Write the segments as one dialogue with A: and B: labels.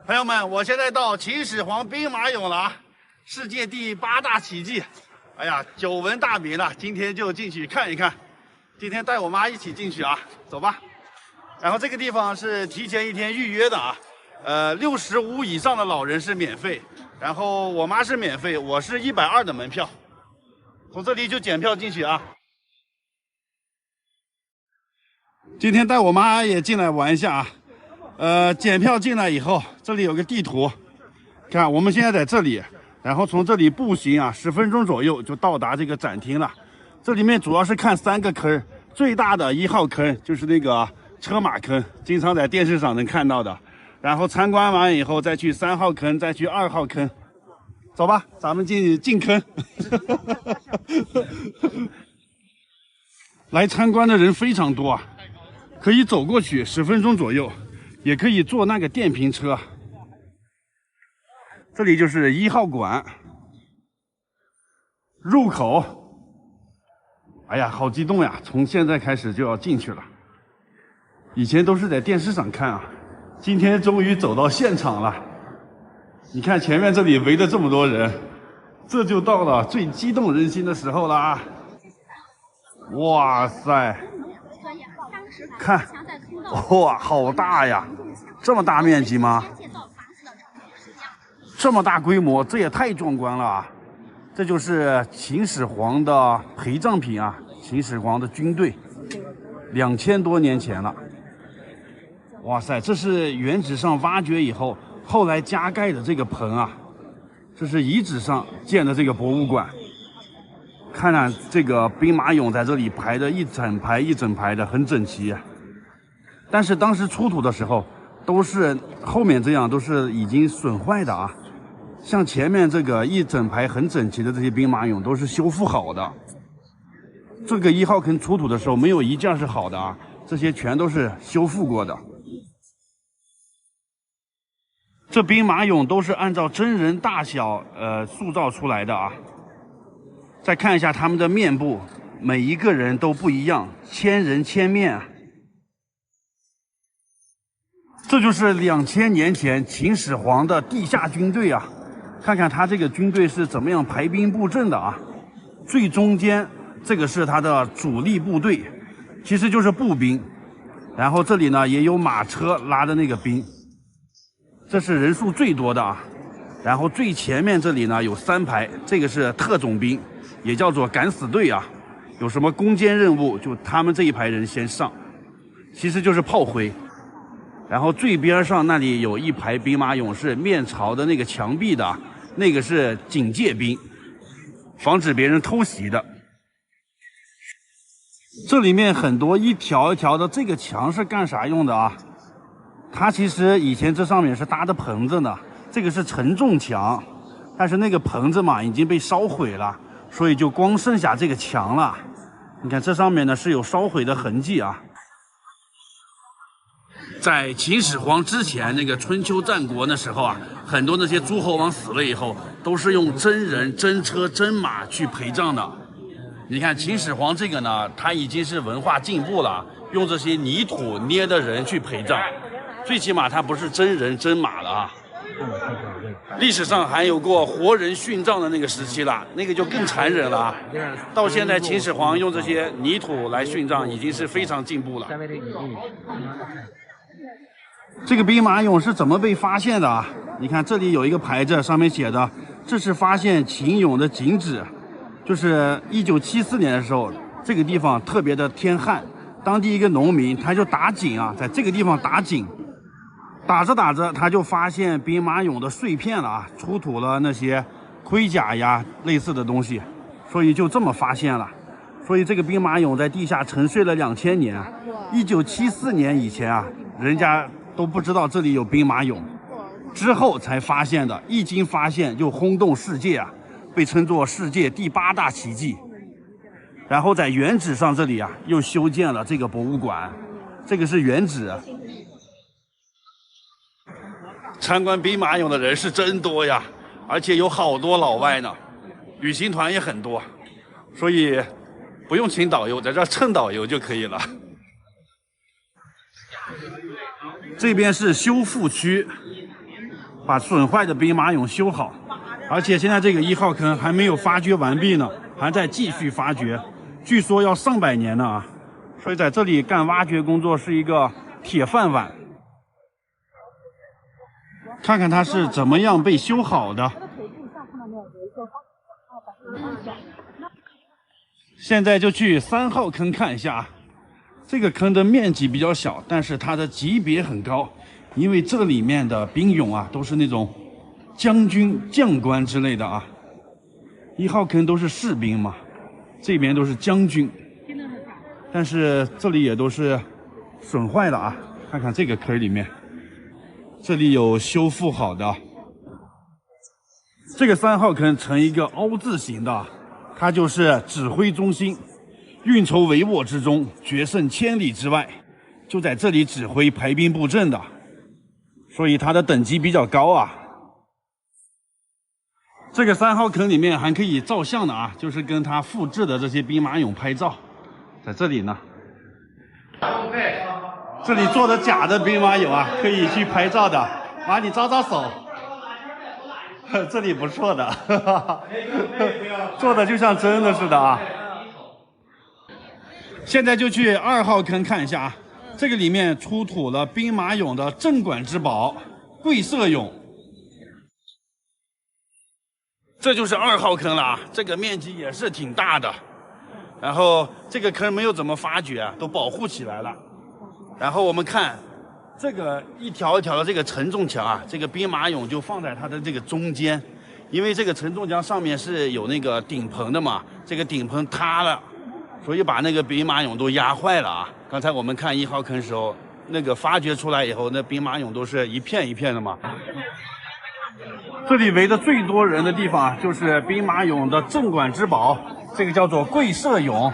A: 朋友们，我现在到秦始皇兵马俑了啊，世界第8大奇迹。哎呀，久闻大名了，今天就进去看一看。今天带我妈一起进去啊，走吧。然后这个地方是提前1天预约的啊，65以上的老人是免费，然后我妈是免费，我是120的门票。从这里就检票进去啊。今天带我妈也进来玩一下啊。检票进来以后，这里有个地图，看我们现在在这里，然后从这里步行啊10分钟左右就到达这个展厅了。这里面主要是看3个坑，最大的1号坑就是那个车马坑，经常在电视上能看到的。然后参观完以后再去3号坑，再去2号坑。走吧，咱们进坑。来参观的人非常多啊，可以走过去10分钟左右。也可以坐那个电瓶车。这里就是1号馆入口。哎呀，好激动呀！从现在开始就要进去了。以前都是在电视上看啊，今天终于走到现场了。你看前面这里围着这么多人，这就到了最激动人心的时候了啊！哇塞！看，哇，好大呀！这么大面积吗？这么大规模，这也太壮观了啊！这就是秦始皇的陪葬品啊，秦始皇的军队，2000多年前了。哇塞，这是原址上挖掘以后，后来加盖的这个棚啊，这是遗址上建的这个博物馆。看看这个兵马俑在这里排的一整排一整排的，很整齐。但是当时出土的时候，都是后面这样都是已经损坏的啊。像前面这个一整排很整齐的这些兵马俑都是修复好的。这个1号坑出土的时候没有一件是好的啊，这些全都是修复过的。这兵马俑都是按照真人大小塑造出来的啊。再看一下他们的面部，每一个人都不一样，千人千面啊。这就是2000年前秦始皇的地下军队啊，看看他这个军队是怎么样排兵布阵的啊。最中间这个是他的主力部队，其实就是步兵，然后这里呢也有马车拉的那个兵，这是人数最多的啊。然后最前面这里呢有3排，这个是特种兵，也叫做敢死队啊，有什么攻坚任务就他们这一排人先上，其实就是炮灰。然后最边上那里有一排兵马俑是面朝的那个墙壁的，那个是警戒兵，防止别人偷袭的。这里面很多一条一条的，这个墙是干啥用的啊？它其实以前这上面是搭的棚子呢，这个是承重墙，但是那个棚子嘛已经被烧毁了，所以就光剩下这个墙了。你看这上面呢是有烧毁的痕迹啊。在秦始皇之前，那个春秋战国那时候啊，很多那些诸侯王死了以后，都是用真人、真车、真马去陪葬的。你看秦始皇这个呢，他已经是文化进步了，用这些泥土捏的人去陪葬，最起码他不是真人真马了啊。历史上还有过活人殉葬的那个时期了，那个就更残忍了啊。到现在秦始皇用这些泥土来殉葬，已经是非常进步了。这个兵马俑是怎么被发现的啊？你看这里有一个牌子，上面写的这是发现秦俑的井址，就是1974年的时候，这个地方特别的天旱，当地一个农民他就打井啊，在这个地方打井，打着打着他就发现兵马俑的碎片了啊，出土了那些盔甲呀类似的东西，所以就这么发现了。所以这个兵马俑在地下沉睡了2000年，1974年以前啊，人家都不知道这里有兵马俑，之后才发现的，一经发现就轰动世界啊，被称作世界第8大奇迹。然后在原址上这里啊，又修建了这个博物馆，这个是原址。参观兵马俑的人是真多呀，而且有好多老外呢，旅行团也很多，所以不用请导游，在这儿蹭导游就可以了。这边是修复区，把损坏的兵马俑修好。而且现在这个1号坑还没有发掘完毕呢，还在继续发掘，据说要上百年呢啊！所以在这里干挖掘工作是一个铁饭碗。看看它是怎么样被修好的。现在就去3号坑看一下，这个坑的面积比较小，但是它的级别很高，因为这里面的兵俑啊都是那种将军、将官之类的啊。1号坑都是士兵嘛，这边都是将军，但是这里也都是损坏了啊。看看这个坑里面，这里有修复好的。这个3号坑呈一个凹字形的，它就是指挥中心，运筹帷幄之中，决胜千里之外，就在这里指挥排兵布阵的，所以它的等级比较高啊。这个3号坑里面还可以照相的啊，就是跟它复制的这些兵马俑拍照，在这里呢。这里做的假的兵马俑啊，可以去拍照的。啊，你招招手。这里不错的，做的就像真的似的啊。现在就去2号坑看一下啊，这个里面出土了兵马俑的镇馆之宝贵社俑。这就是2号坑了啊，这个面积也是挺大的。然后这个坑没有怎么发掘啊，都保护起来了。然后我们看这个一条一条的这个承重墙啊，这个兵马俑就放在它的这个中间，因为这个承重墙上面是有那个顶棚的嘛，这个顶棚塌了，所以把那个兵马俑都压坏了啊。刚才我们看1号坑时候，那个发掘出来以后，那兵马俑都是一片一片的嘛。这里围的最多人的地方啊，就是兵马俑的镇馆之宝，这个叫做贵社俑。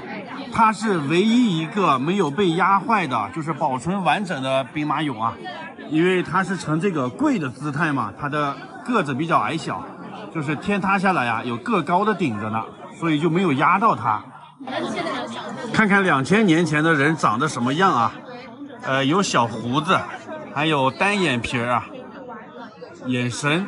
A: 它是唯一一个没有被压坏的，就是保存完整的兵马俑啊，因为它是呈这个跪的姿态嘛，它的个子比较矮小，就是天塌下来啊，有个高的顶着呢，所以就没有压到它。看看2000年前的人长得什么样啊？有小胡子，还有单眼皮啊，眼神，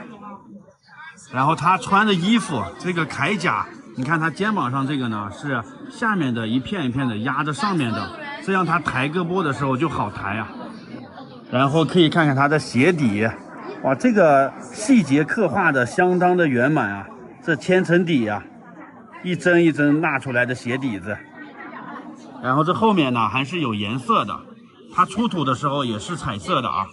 A: 然后他穿的衣服，这个铠甲。你看他肩膀上这个呢，是下面的一片一片的压着上面的，这样他抬胳膊的时候就好抬啊。然后可以看看他的鞋底，哇，这个细节刻画的相当的圆满啊，这千层底啊，一针一针纳出来的鞋底子。然后这后面呢还是有颜色的，它出土的时候也是彩色的啊。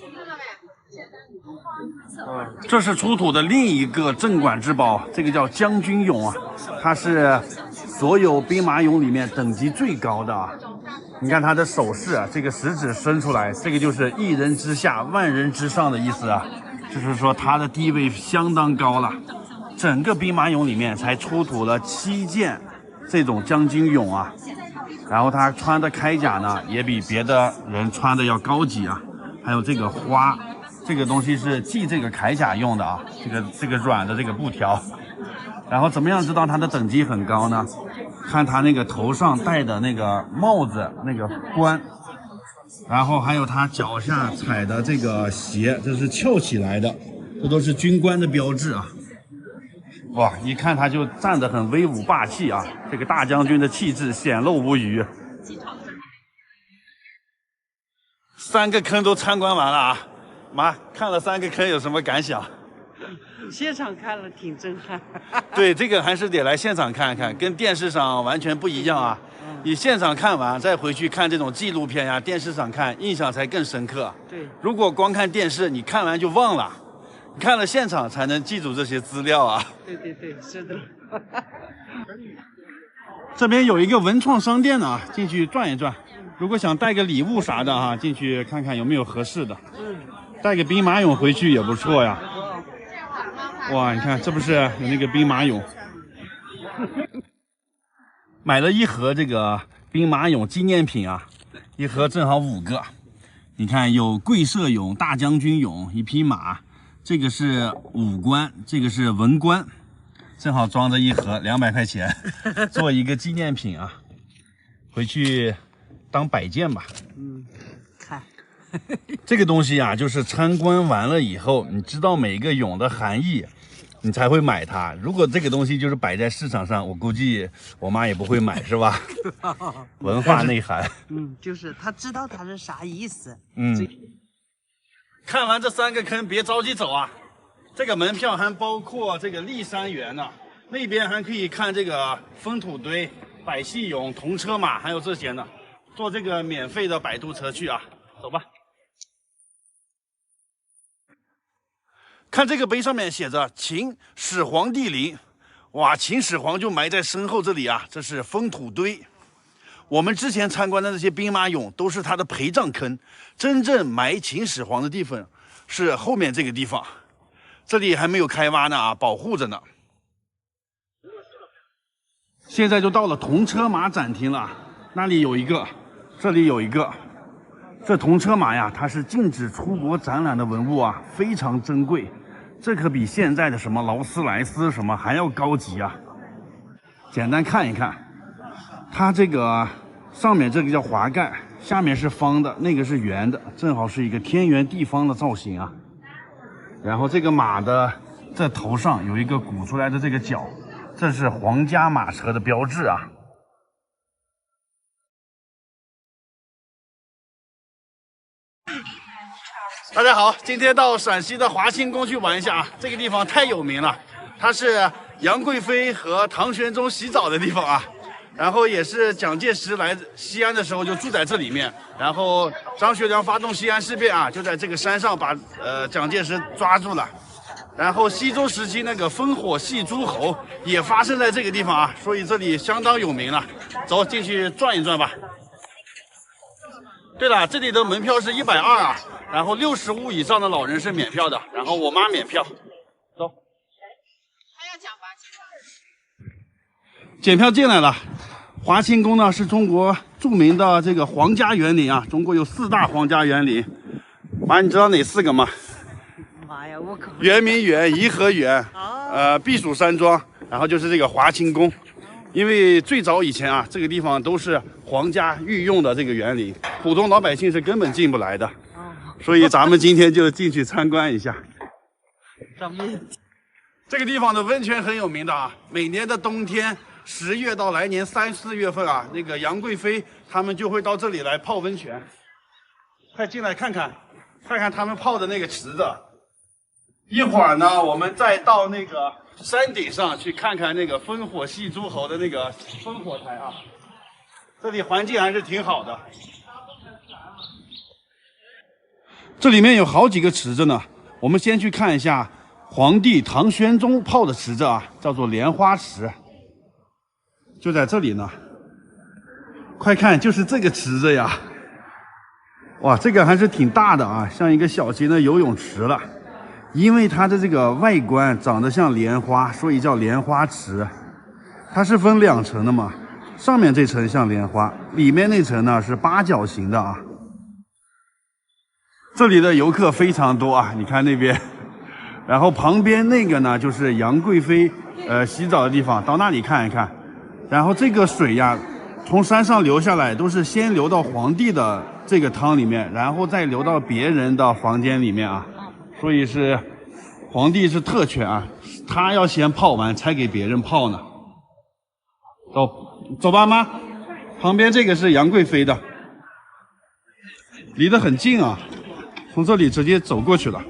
A: 这是出土的另一个镇馆之宝，这个叫将军俑啊，它是所有兵马俑里面等级最高的啊。你看它的手势啊，这个食指伸出来，这个就是一人之下万人之上的意思啊，就是说它的地位相当高了。整个兵马俑里面才出土了7件这种将军俑啊，然后他穿的铠甲呢也比别的人穿的要高级啊，还有这个花。这个东西是系这个铠甲用的啊，这个软的这个布条。然后怎么样知道它的等级很高呢？看它那个头上戴的那个帽子，那个冠，然后还有他脚下踩的这个鞋，这是翘起来的，这都是军官的标志啊。哇，一看他就站得很威武霸气啊，这个大将军的气质显露无余。3个坑都参观完了啊。妈，看了3个坑有什么感想？
B: 现场看了挺震撼。
A: 对，这个还是得来现场看看，跟电视上完全不一样啊。你现场看完再回去看这种纪录片呀，电视上看印象才更深刻。
B: 对，
A: 如果光看电视，你看完就忘了，你看了现场才能记住这些资料啊。
B: 对对对，是的。
A: 这边有一个文创商店呢，进去转一转。如果想带个礼物啥的哈，进去看看有没有合适的。带个兵马俑回去也不错呀。哇，你看这不是有那个兵马俑？买了一盒这个兵马俑纪念品啊，一盒正好5个。你看有贵社俑、大将军俑、一匹马，这个是武官，这个是文官，正好装着一盒，200块钱，做一个纪念品啊，回去当摆件吧。
B: 看。
A: 这个东西啊，就是参观完了以后，你知道每一个俑的含义，你才会买它。如果这个东西就是摆在市场上，我估计我妈也不会买，是吧？文化内涵。
B: 就是他知道它是啥意思。
A: 看完这3个坑，别着急走啊。这个门票还包括这个骊山园呢，那边还可以看这个封土堆、百戏俑、铜车马，还有这些呢。坐这个免费的摆渡车去啊，走吧。看这个碑上面写着秦始皇帝陵，哇，秦始皇就埋在身后这里啊，这是封土堆。我们之前参观的那些兵马俑都是他的陪葬坑，真正埋秦始皇的地方是后面这个地方，这里还没有开挖呢啊，保护着呢。现在就到了铜车马展厅了，那里有一个，这里有一个。这铜车马呀，它是禁止出国展览的文物啊，非常珍贵。这可比现在的什么劳斯莱斯什么还要高级啊！简单看一看，它这个上面这个叫华盖，下面是方的，那个是圆的，正好是一个天圆地方的造型啊。然后这个马的这头上有一个鼓出来的这个角，这是皇家马车的标志啊。大家好，今天到陕西的华清宫去玩一下啊！这个地方太有名了，它是杨贵妃和唐玄宗洗澡的地方啊。然后也是蒋介石来西安的时候就住在这里面，然后张学良发动西安事变啊，就在这个山上把蒋介石抓住了。然后西周时期那个烽火戏诸侯也发生在这个地方啊，所以这里相当有名了。走进去转一转吧。对了，这里的门票是120啊，然后65以上的老人是免票的，然后我妈免票。走。还要讲华清吗？检票进来了。华清宫呢是中国著名的这个皇家园林啊，中国有4大皇家园林。妈，你知道哪4个吗？
B: 妈呀，我可
A: 圆明园、颐和园，避暑山庄，然后就是这个华清宫。因为最早以前啊，这个地方都是皇家御用的这个园林，普通老百姓是根本进不来的。所以咱们今天就进去参观一下。这个地方的温泉很有名的啊，每年的冬天10月到来年3、4月份啊，那个杨贵妃他们就会到这里来泡温泉。快进来看看，看看他们泡的那个池子。一会儿呢，我们再到那个山顶上去看看那个烽火戏诸侯的那个烽火台啊。这里环境还是挺好的。这里面有好几个池子呢，我们先去看一下皇帝唐玄宗泡的池子啊，叫做莲花池，就在这里呢。快看，就是这个池子呀！哇，这个还是挺大的啊，像一个小型的游泳池了。因为它的这个外观长得像莲花，所以叫莲花池。它是分2层的嘛，上面这层像莲花，里面那层呢是8角形的啊。这里的游客非常多啊，你看那边。然后旁边那个呢就是杨贵妃洗澡的地方，到那里看一看。然后这个水呀，从山上流下来，都是先流到皇帝的这个汤里面，然后再流到别人的房间里面啊。所以是皇帝是特权啊，他要先泡完才给别人泡呢。走吧，妈。旁边这个是杨贵妃的，离得很近啊，从这里直接走过去了。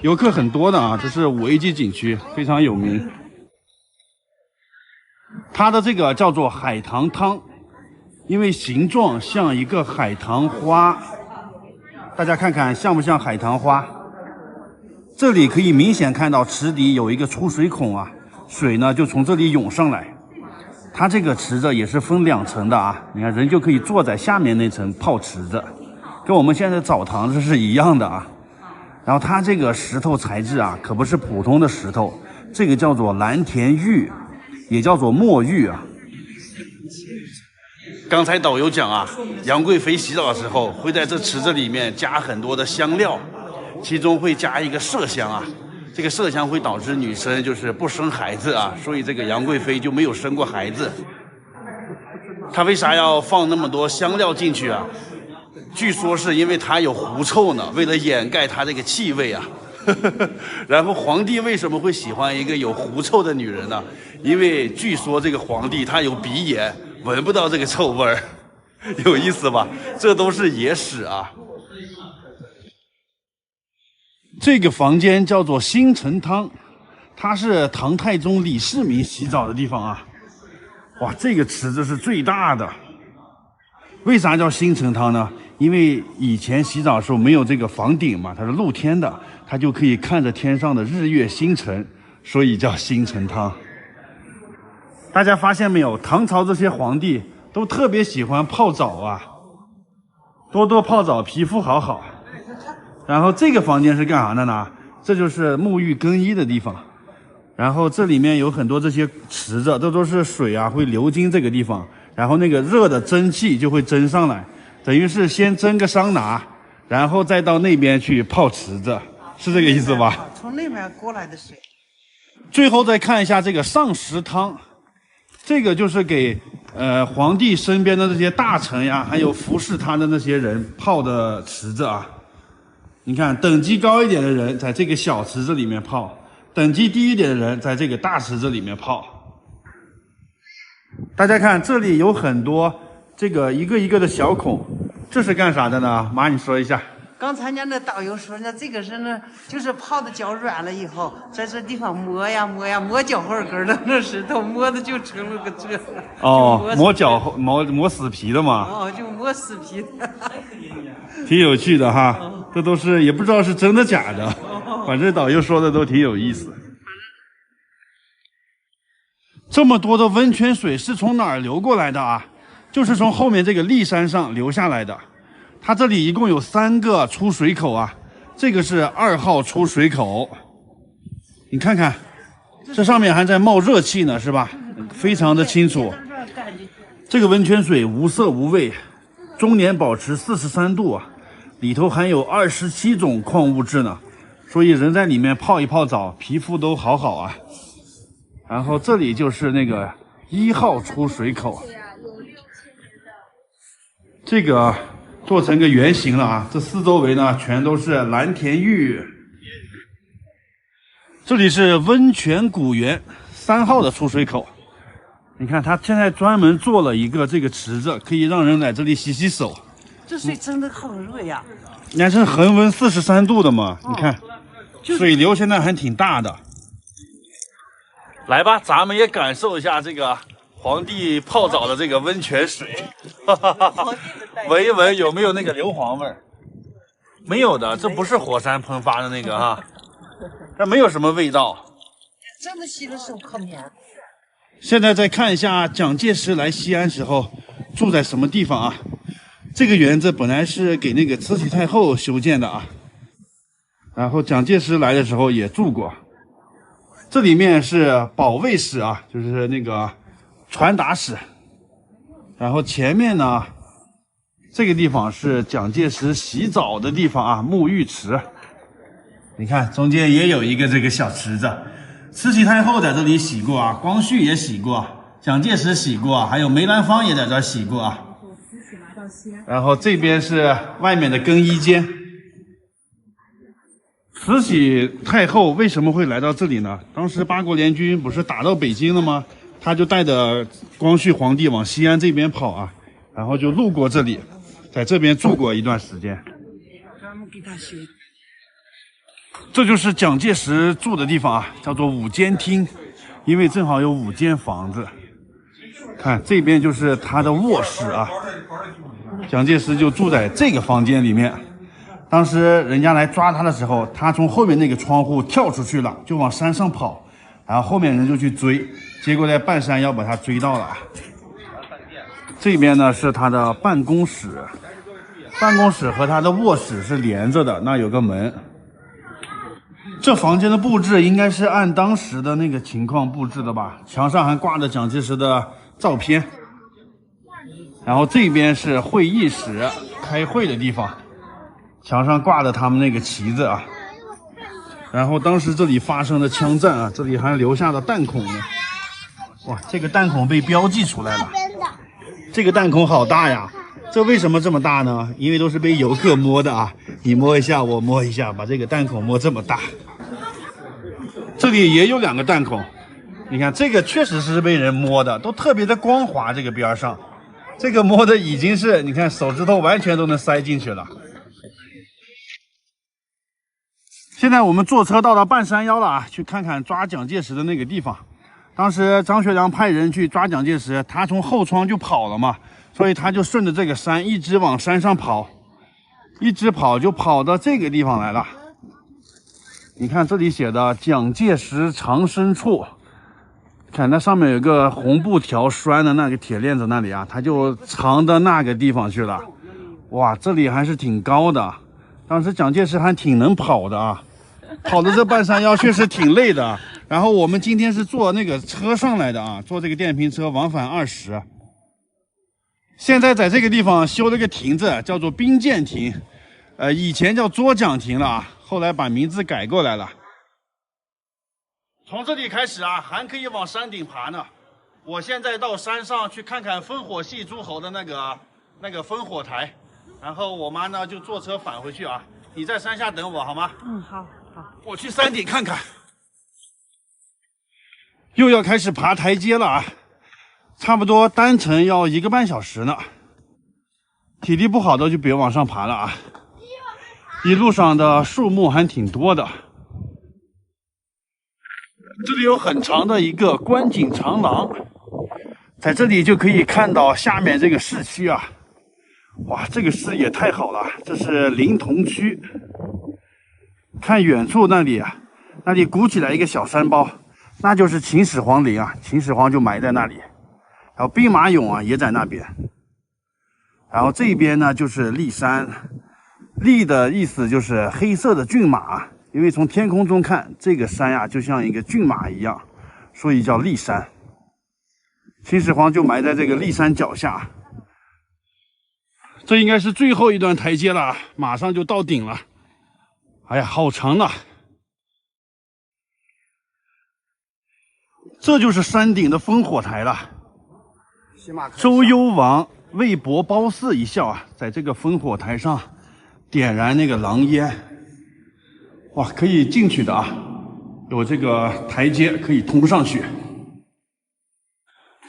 A: 游客很多的啊，这是5A级景区，非常有名。它的这个叫做海棠汤，因为形状像一个海棠花，大家看看像不像海棠花？这里可以明显看到池底有一个出水孔啊，水呢就从这里涌上来。它这个池子也是分2层的啊，你看人就可以坐在下面那层泡池子，跟我们现在澡堂子是一样的啊。然后它这个石头材质啊，可不是普通的石头，这个叫做蓝田玉，也叫做墨玉啊。刚才导游讲啊，杨贵妃洗澡的时候会在这池子里面加很多的香料，其中会加一个麝香啊，这个麝香会导致女生就是不生孩子啊，所以这个杨贵妃就没有生过孩子。她为啥要放那么多香料进去啊？据说是因为他有狐臭呢，为了掩盖他这个气味啊。然后皇帝为什么会喜欢一个有狐臭的女人呢？因为据说这个皇帝他有鼻炎，闻不到这个臭味儿，有意思吧？这都是野史啊。这个房间叫做新城汤，它是唐太宗李世民洗澡的地方啊。哇，这个池子是最大的。为啥叫新城汤呢？因为以前洗澡的时候没有这个房顶嘛，它是露天的，它就可以看着天上的日月星辰，所以叫新城汤。大家发现没有？唐朝这些皇帝都特别喜欢泡澡啊，多多泡澡，皮肤好。然后这个房间是干啥的呢？这就是沐浴更衣的地方。然后这里面有很多这些池子，这都是水啊，会流经这个地方，然后那个热的蒸汽就会蒸上来，等于是先蒸个桑拿，然后再到那边去泡池子，是这个意思吧？
B: 从那边过来的水。
A: 最后再看一下这个上食汤，这个就是给皇帝身边的这些大臣呀，还有服侍他的那些人泡的池子啊。你看，等级高一点的人在这个小池子里面泡，等级低一点的人在这个大池子里面泡。大家看，这里有很多这个一个一个的小孔，这是干啥的呢？妈，你说一下。
B: 刚才人家那导游说呢，这个是呢，就是泡的脚软了以后，在这地方磨呀磨呀，磨脚后跟的那石头，磨的就成了个这。
A: 哦，磨脚后磨死皮的嘛。
B: 哦，就磨死皮的。
A: 挺有趣的哈，这都是也不知道是真的假的，反正导游说的都挺有意思。这么多的温泉水是从哪儿流过来的啊？就是从后面这个骊山上流下来的。它这里一共有3个出水口啊，这个是2号出水口。你看看，这上面还在冒热气呢，是吧？非常的清楚。这个温泉水无色无味，终年保持43度啊，里头含有27种矿物质呢，所以人在里面泡一泡澡，皮肤都好啊。然后这里就是那个1号出水口，这个做成个圆形了啊，这四周围呢全都是蓝田玉。这里是温泉古源3号的出水口，你看他现在专门做了一个这个池子，可以让人来这里洗洗手。
B: 这水真的好热呀！
A: 你看是恒温43度的嘛，你看水流现在还挺大的。来吧，咱们也感受一下这个皇帝泡澡的这个温泉水，闻一闻有没有那个硫磺味儿？没有的，这不是火山喷发的那个哈，它没有什么味道。
B: 真的洗了手可免。
A: 现在再看一下蒋介石来西安时候住在什么地方啊？这个园子本来是给那个慈禧太后修建的啊，然后蒋介石来的时候也住过。这里面是保卫室啊，就是那个传达室。然后前面呢，这个地方是蒋介石洗澡的地方啊，沐浴池。你看中间也有一个这个小池子，慈禧太后在这里洗过啊，光绪也洗过，蒋介石洗过，还有梅兰芳也在这儿洗过啊。然后这边是外面的更衣间。慈禧太后为什么会来到这里呢？当时八国联军不是打到北京了吗？他就带着光绪皇帝往西安这边跑啊，然后就路过这里，在这边住过一段时间。
B: 专门给他修。
A: 这就是蒋介石住的地方啊，叫做5间厅，因为正好有5间房子。看这边就是他的卧室啊，蒋介石就住在这个房间里面。当时人家来抓他的时候，他从后面那个窗户跳出去了，就往山上跑，然后后面人就去追，结果在半山腰把他追到了。这边呢是他的办公室，办公室和他的卧室是连着的，那有个门。这房间的布置应该是按当时的那个情况布置的吧，墙上还挂着蒋介石的照片。然后这边是会议室，开会的地方。墙上挂着他们那个旗子啊，然后当时这里发生了枪战啊，这里还留下了弹孔呢。哇，这个弹孔被标记出来了，这个弹孔好大呀，这为什么这么大呢？因为都是被游客摸的啊，你摸一下，我摸一下，把这个弹孔摸这么大。这里也有2个弹孔，你看这个确实是被人摸的，都特别的光滑。这个边上，这个摸的已经是，你看手指头完全都能塞进去了。现在我们坐车到了半山腰了啊，去看看抓蒋介石的那个地方。当时张学良派人去抓蒋介石，他从后窗就跑了嘛，所以他就顺着这个山一直往山上跑，一直跑就跑到这个地方来了。你看这里写的蒋介石藏身处，看那上面有个红布条拴的那个铁链子那里啊，他就藏到那个地方去了。哇，这里还是挺高的，当时蒋介石还挺能跑的啊，跑的这半山腰确实挺累的。然后我们今天是坐那个车上来的啊，坐这个电瓶车往返20。现在在这个地方修了个亭子，叫做兵舰亭，以前叫捉蒋亭了啊，后来把名字改过来了。从这里开始啊，还可以往山顶爬呢。我现在到山上去看看烽火戏诸侯的那个烽火台，然后我妈呢就坐车返回去啊。你在山下等我好吗？
B: 嗯，好，好。
A: 我去山顶看看。又要开始爬台阶了啊，差不多单程要1个半小时呢。体力不好的就别往上爬了啊。一路上的树木还挺多的。这里有很长的一个观景长廊，在这里就可以看到下面这个市区啊。哇，这个视野太好了，这是临潼区。看远处那里啊，那里鼓起来一个小山包，那就是秦始皇陵啊，秦始皇就埋在那里。然后兵马俑啊也在那边。然后这边呢就是骊山，骊的意思就是黑色的骏马，因为从天空中看，这个山呀就像一个骏马一样，所以叫骊山。秦始皇就埋在这个骊山脚下。这应该是最后一段台阶了，马上就到顶了。哎呀，好长啊！这就是山顶的烽火台了。周幽王为博褒姒一笑啊，在这个烽火台上点燃那个狼烟。哇，可以进去的啊，有这个台阶可以通上去。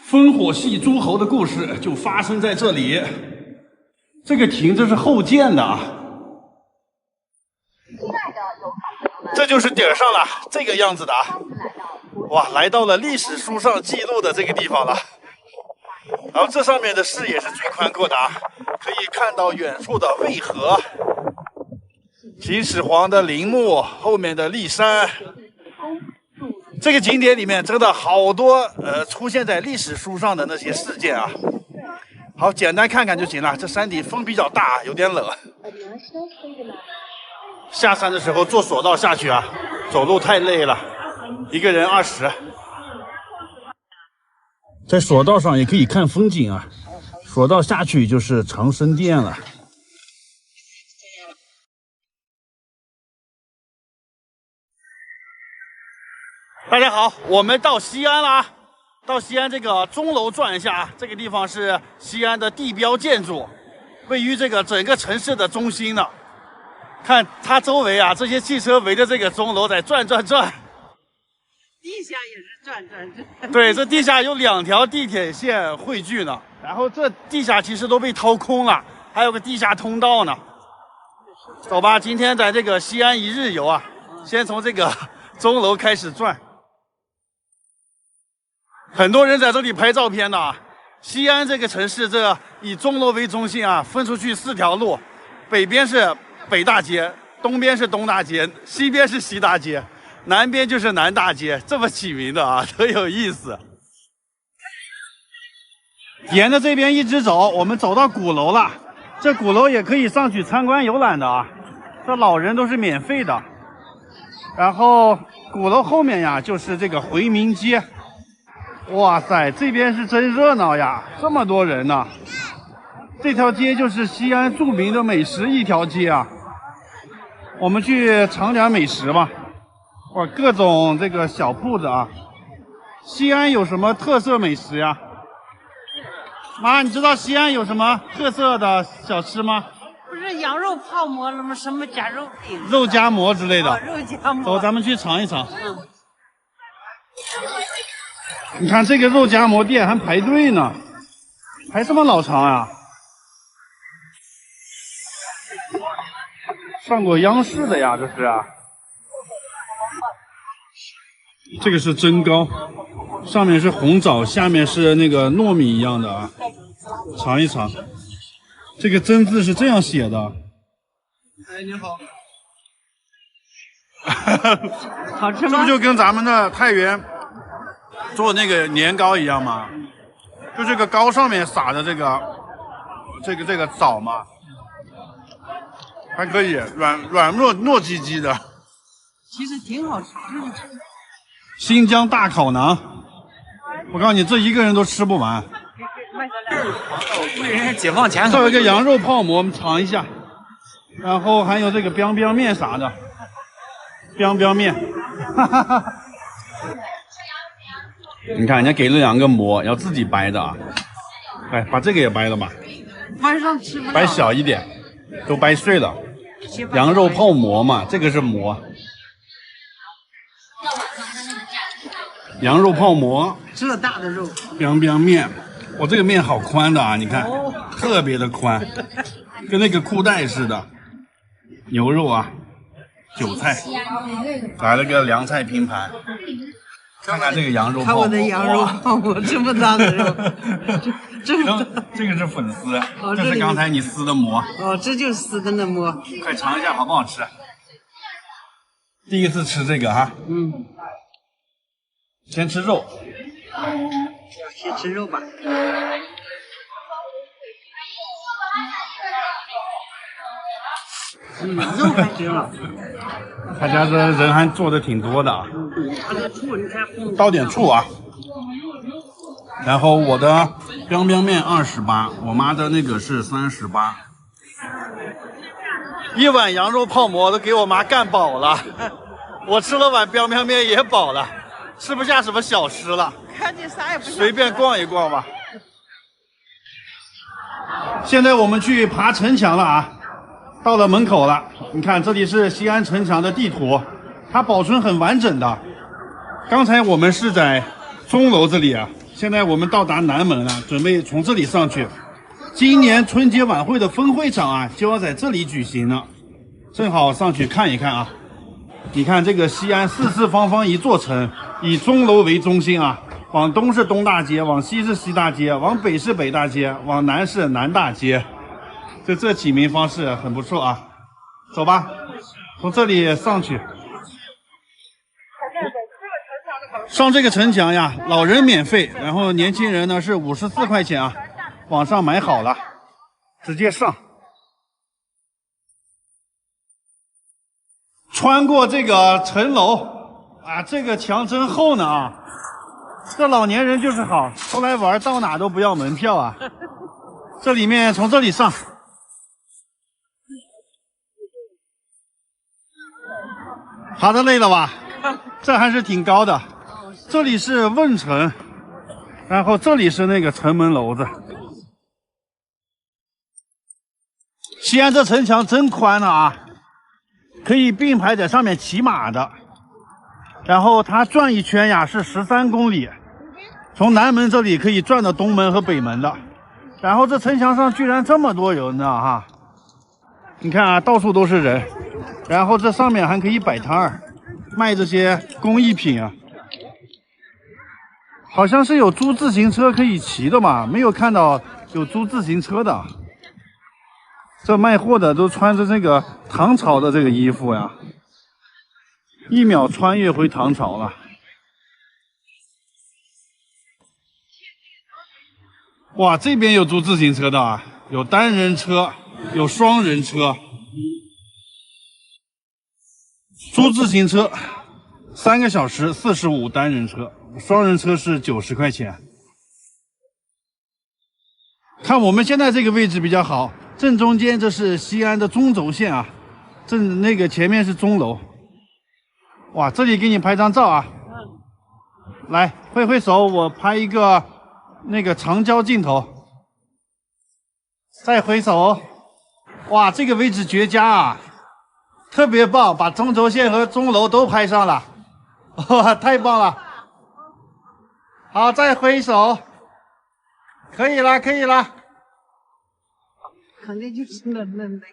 A: 烽火戏诸侯的故事就发生在这里。这个亭子是后建的啊。这就是顶上了，这个样子的啊。哇，来到了历史书上记录的这个地方了。然后这上面的视野是最宽阔的啊，可以看到远处的渭河、秦始皇的陵墓，后面的骊山。这个景点里面真的好多出现在历史书上的那些事件啊。好，简单看看就行了。这山顶风比较大，有点冷。下山的时候坐索道下去啊，走路太累了，一个人20。在索道上也可以看风景啊，索道下去就是长生殿了。大家好，我们到西安了啊。到西安这个钟楼转一下，这个地方是西安的地标建筑，位于这个整个城市的中心呢。看它周围啊，这些汽车围着这个钟楼在转。地
B: 下也是转。
A: 对，这地下有2条地铁线汇聚呢，然后这地下其实都被掏空了，还有个地下通道呢。走吧，今天在这个西安一日游啊，先从这个钟楼开始转。很多人在这里拍照片的啊。西安这个城市，这以钟楼为中心啊，分出去4条路，北边是北大街，东边是东大街，西边是西大街，南边就是南大街，这么起名的啊，特有意思。沿着这边一直走，我们走到鼓楼了。这鼓楼也可以上去参观游览的啊，这老人都是免费的。然后鼓楼后面呀，就是这个回民街。哇塞，这边是真热闹呀，这么多人呢。这条街就是西安著名的美食一条街啊。我们去尝点美食吧。哇，各种这个小铺子啊。西安有什么特色美食呀？妈，你知道西安有什么特色的小吃吗？
B: 不是羊肉泡馍了吗？什么夹肉饼、
A: 肉夹馍之类的。
B: 肉夹馍。
A: 走，咱们去尝一尝。你看这个肉夹馍店还排队呢，排这么老长啊！上过央视的呀，这是啊。这个是蒸糕，上面是红枣，下面是那个糯米一样的啊。尝一尝，这个真字是这样写的。哎，您好。
B: 好吃吗？
A: 这不就跟咱们的太原做那个年糕一样吗？就这个糕上面撒的这个枣嘛，还可以软糯唧唧的。
B: 其实挺好吃。
A: 新疆大烤馕，我告诉你，这一个人都吃不完。
C: 贵人解放前。
A: 这有一个羊肉泡馍，我们尝一下。然后还有这个 biang biang 面啥的 ，biang biang 面，哈哈哈。你看人家给了2个馍，要自己掰的啊。哎，把这个也掰了吧。
B: 晚上吃不了。
A: 掰小一点，都掰碎了。羊肉泡馍嘛，这个是馍。羊肉泡馍，
B: 这大的肉。
A: biang biang 面，我这个面好宽的啊，你看，特别的宽，跟那个裤带似的。牛肉啊，韭菜，来了个凉菜拼盘。看看这个羊肉泡馍，
B: 看我的羊肉泡馍，这么大的肉，这么大。
A: 这个是粉丝，这是刚才你撕的馍。
B: 哦，这就是撕的那馍。
A: 快尝一下好不好吃？第一次吃这个哈。先吃肉。
B: 先吃肉吧。肉还行了。
A: 他家这人还做的挺多的啊。倒点醋啊。然后我的biang biang面28，我妈的那个是38。一碗羊肉泡馍都给我妈干饱了，我吃了碗biang biang面也饱了，吃不下什么小吃了。
B: 看见啥也不
A: 随便逛一逛吧。现在我们去爬城墙了啊。到了门口了，你看这里是西安城墙的地图，它保存很完整的。刚才我们是在钟楼这里啊，现在我们到达南门了，准备从这里上去。今年春节晚会的分会场啊，就要在这里举行了，正好上去看一看啊。你看这个西安四四方方一座城，以钟楼为中心啊，往东是东大街，往西是西大街，往北是北大街，往南是南大街。这起名方式很不错啊，走吧，从这里上去。上这个城墙呀，老人免费，然后年轻人呢是54块钱啊，网上买好了，直接上。穿过这个城楼啊，这个墙真厚呢啊，这老年人就是好，出来玩到哪都不要门票啊。这里面从这里上。爬得累了吧？这还是挺高的。这里是问城，然后这里是那个城门楼子。西安这城墙真宽了啊，可以并排在上面骑马的。然后它转一圈呀是13公里，从南门这里可以转到东门和北门的。然后这城墙上居然这么多人呢哈！你看啊，到处都是人。然后这上面还可以摆摊儿，卖这些工艺品啊。好像是有租自行车可以骑的嘛，没有看到有租自行车的。这卖货的都穿着这个唐朝的这个衣服呀，1秒穿越回唐朝了。哇，这边有租自行车的啊，有单人车，有双人车。租自行车3个小时45，单人车，双人车是90块钱。看我们现在这个位置比较好，正中间这是西安的中轴线啊，正那个前面是钟楼。哇，这里给你拍张照啊！来，挥挥手，我拍一个那个长焦镜头。再回首，哇，这个位置绝佳啊，特别棒，把中轴线和钟楼都拍上了，哇，太棒了！好，再挥手，可以了，可以了。
B: 肯定就是那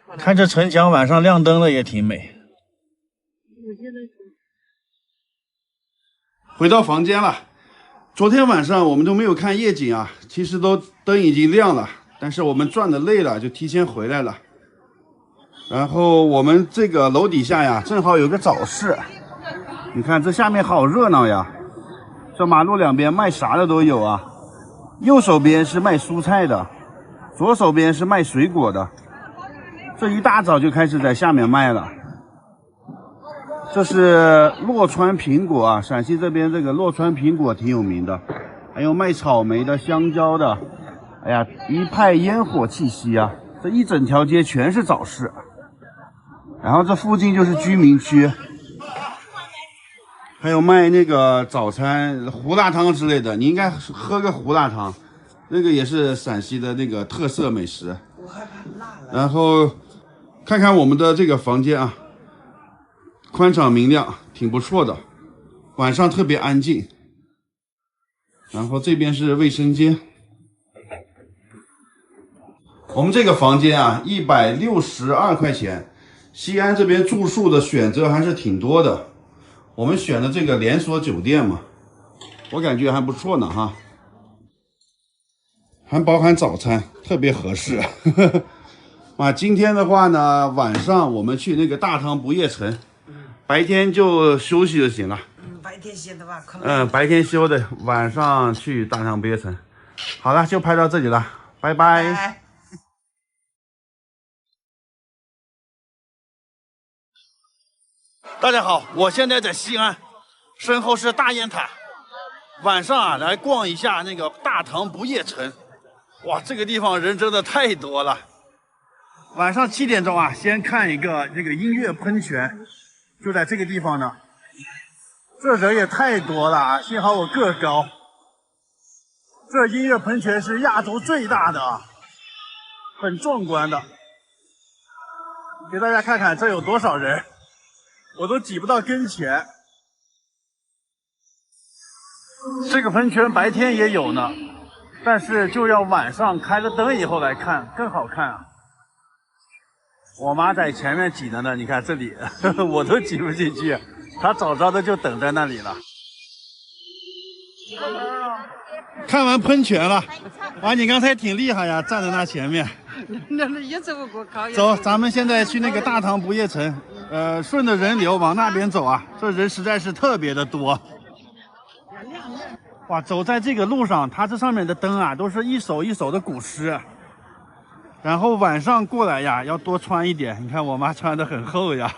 B: 块。
A: 看这城墙晚上亮灯了也挺美。回到房间了，昨天晚上我们都没有看夜景啊，其实都灯已经亮了，但是我们转的累了，就提前回来了。然后我们这个楼底下呀，正好有个早市，你看这下面好热闹呀。这马路两边卖啥的都有啊，右手边是卖蔬菜的，左手边是卖水果的。这一大早就开始在下面卖了。这是洛川苹果啊，陕西这边这个洛川苹果挺有名的，还有卖草莓的、香蕉的。哎呀，一派烟火气息啊！这一整条街全是早市，然后这附近就是居民区。还有卖那个早餐胡辣汤之类的，你应该喝个胡辣汤，那个也是陕西的那个特色美食。
B: 我害怕辣了。
A: 然后看看我们的这个房间啊，宽敞明亮，挺不错的，晚上特别安静。然后这边是卫生间，我们这个房间啊，162块钱。西安这边住宿的选择还是挺多的。我们选的这个连锁酒店嘛，我感觉还不错呢哈，还包含早餐，特别合适。啊，今天的话呢，晚上我们去那个大唐不夜城，白天就休息就行了。
B: 白天歇的吧，可能。
A: 白天休的，晚上去大唐不夜城。好了，就拍到这里了，拜拜。大家好，我现在在西安，身后是大雁塔。晚上啊，来逛一下那个大唐不夜城。哇，这个地方人真的太多了。晚上7点钟啊，先看一个这个音乐喷泉，就在这个地方呢。这人也太多了啊！幸好我个儿高。这音乐喷泉是亚洲最大的啊，很壮观的。给大家看看这有多少人。我都挤不到跟前。这个喷泉白天也有呢，但是就要晚上开了灯以后来看更好看啊。我妈在前面挤着呢，你看这里我都挤不进去，她早早的就等在那里了。看完喷泉了，哇，你刚才挺厉害呀，站在那前面。
B: 那也走不过考验。
A: 走，咱们现在去那个大唐不夜城。顺着人流往那边走啊，这人实在是特别的多。哇，走在这个路上，它这上面的灯啊，都是一首一首的古诗。然后晚上过来呀，要多穿一点。你看我妈穿的很厚呀。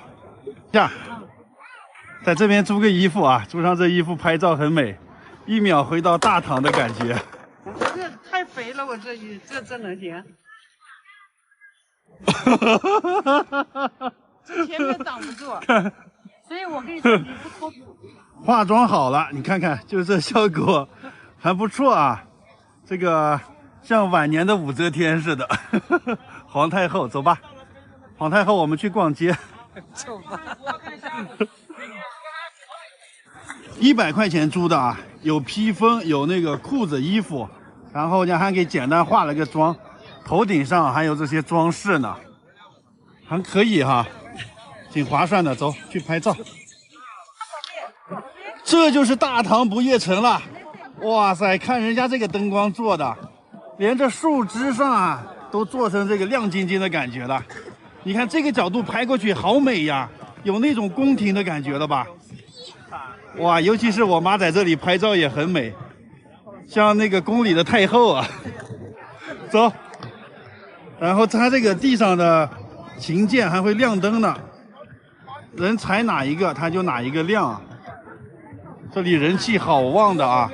A: 在这边租个衣服啊，租上这衣服拍照很美，1秒回到大唐的感觉。
B: 这太肥了，我这能行？这前面挡不住，所以我跟你说，你不脱。
A: 化妆好了，你看看，就这效果还不错啊。这个像晚年的武则天似的。皇太后，走吧，皇太后，我们去逛街。
B: 走吧。
A: 100块钱租的啊，有披风，有那个裤子、衣服，然后呢还给简单化了个妆，头顶上还有这些装饰呢，还可以哈。挺划算的，走去拍照。这就是大唐不夜城了，哇塞，看人家这个灯光做的，连这树枝上啊都做成这个亮晶晶的感觉了。你看这个角度拍过去好美呀，有那种宫廷的感觉了吧？哇，尤其是我妈在这里拍照也很美，像那个宫里的太后啊。走，然后它这个地上的琴键还会亮灯呢。人踩哪一个，它就哪一个亮。这里人气好旺的啊！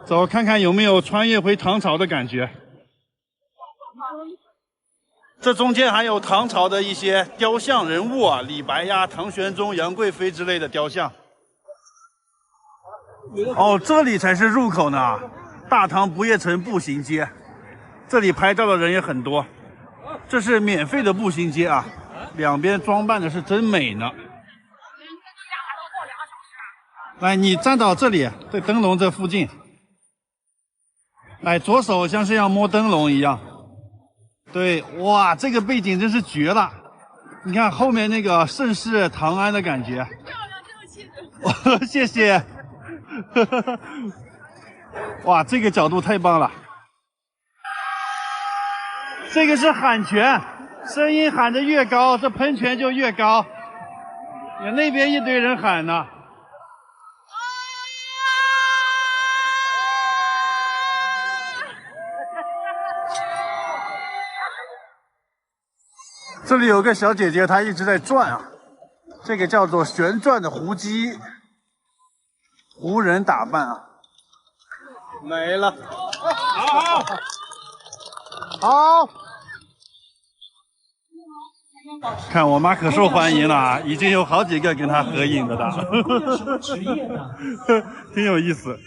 A: 走，看看有没有穿越回唐朝的感觉。这中间还有唐朝的一些雕像人物啊，李白呀、唐玄宗、杨贵妃之类的雕像。哦，这里才是入口呢，大唐不夜城步行街。这里拍照的人也很多。这是免费的步行街啊，两边装扮的是真美呢。来，你站到这里，在灯笼这附近。来，左手像是要摸灯笼一样。对，哇，这个背景真是绝了！你看后面那个盛世唐安的感觉。漂亮，这个气质。谢谢。哇，这个角度太棒了。这个是喊泉，声音喊得越高，这喷泉就越高。那边一堆人喊呢。这里有个小姐姐，她一直在转啊，这个叫做旋转的胡姬，胡人打扮啊，没了，好，看我妈可受欢迎了啊，已经有好几个跟她合影的了，挺有意思。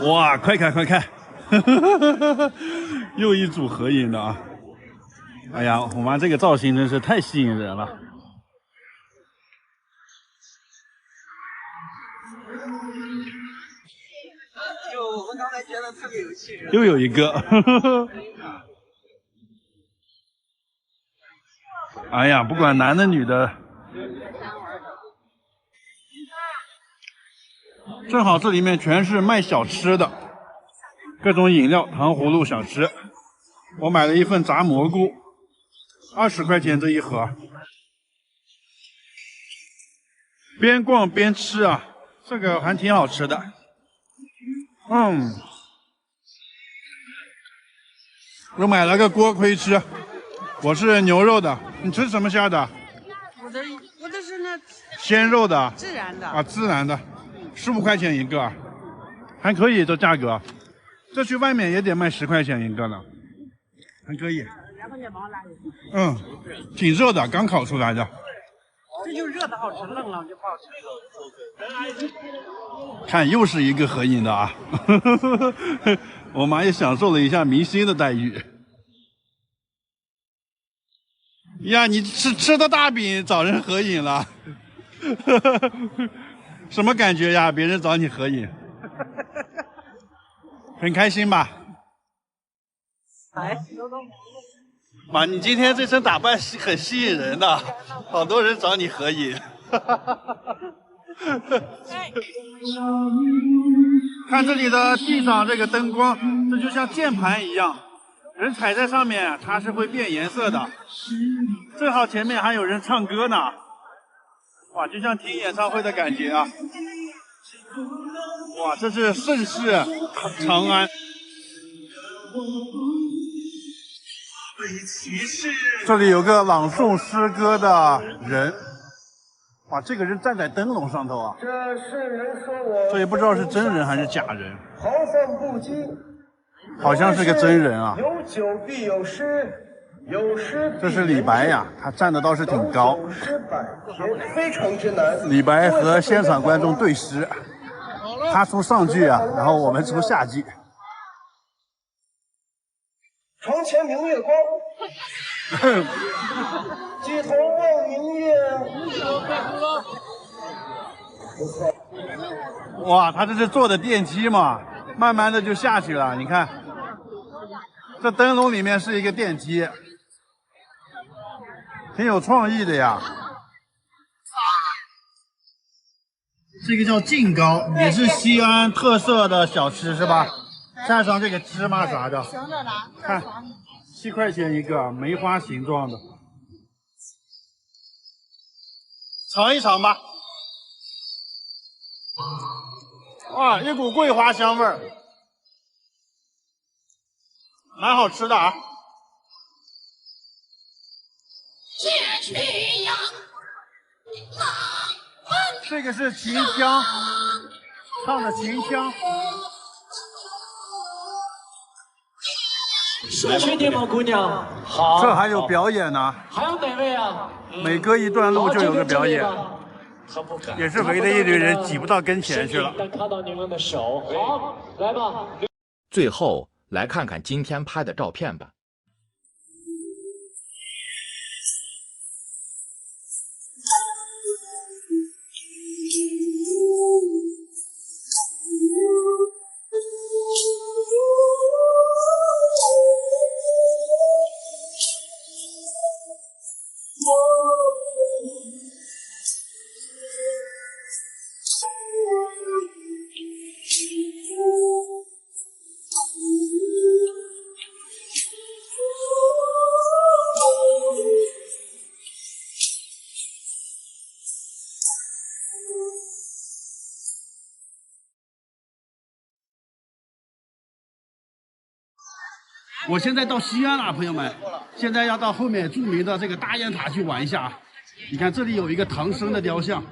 A: 哇，快看快看！又一组合影的啊！哎呀，我妈这个造型真是太吸引人了。
B: 就我们刚才觉得特别有气质。
A: 又有一个。哎呀，不管男的女的，正好这里面全是卖小吃的。各种饮料、糖葫芦、小吃，我买了一份炸蘑菇，20块钱这一盒。边逛边吃啊，这个还挺好吃的。我买了个锅盔吃，我是牛肉的，你吃什么馅的？
B: 我的是那
A: 鲜肉的，
B: 自然的
A: 啊，自然的，15块钱一个，还可以这价格。这去外面也得卖10块钱一个呢，还可以。挺热的，刚烤出来的。
B: 这就热的好吃，冷了就不好吃。
A: 看，又是一个合影的啊！我妈也享受了一下明星的待遇。呀，你吃的大饼找人合影了，什么感觉呀？别人找你合影。很开心吧？妈，你今天这身打扮很吸引人的，好多人找你合影。看这里的地上这个灯光，这就像键盘一样，人踩在上面，它是会变颜色的。正好前面还有人唱歌呢，哇，就像听演唱会的感觉啊！哇，这是盛世长安。这里有个朗诵诗歌的人，哇，这个人站在灯笼上头啊！
C: 这圣人说我，
A: 这也不知道是真人还是假人，
C: 豪放不羁，
A: 好像是个真人啊。
C: 有酒必有诗，有诗必
A: 这是李白呀，他站的倒是挺高。
C: 有诗百篇，非常之难。
A: 李白和现场观众对诗，他出上句啊，然后我们出下句。
C: 床前明月光，举头望明月。
A: 哇，他这是坐的电梯嘛，慢慢的就下去了。你看，这灯笼里面是一个电梯，挺有创意的呀。这个叫净糕，也是西安特色的小吃是吧？蘸上这个芝麻啥的，看7块钱一个，梅花形状的，尝一尝吧。哇，一股桂花香味儿，蛮好吃的啊。这个是秦腔，唱的秦腔。
D: 确定吗，姑娘？好。
A: 这还有表演呢。
D: 还有哪位啊？
A: 每隔一段路就有个表演，
D: 很不敢。
A: 也是围着一堆人挤不到跟前去了。
D: 但看到你们的手，好，来吧。
E: 最后来看看今天拍的照片吧。
A: 我现在到西安了，朋友们，现在要到后面著名的这个大雁塔去玩一下。你看这里有一个唐僧的雕像。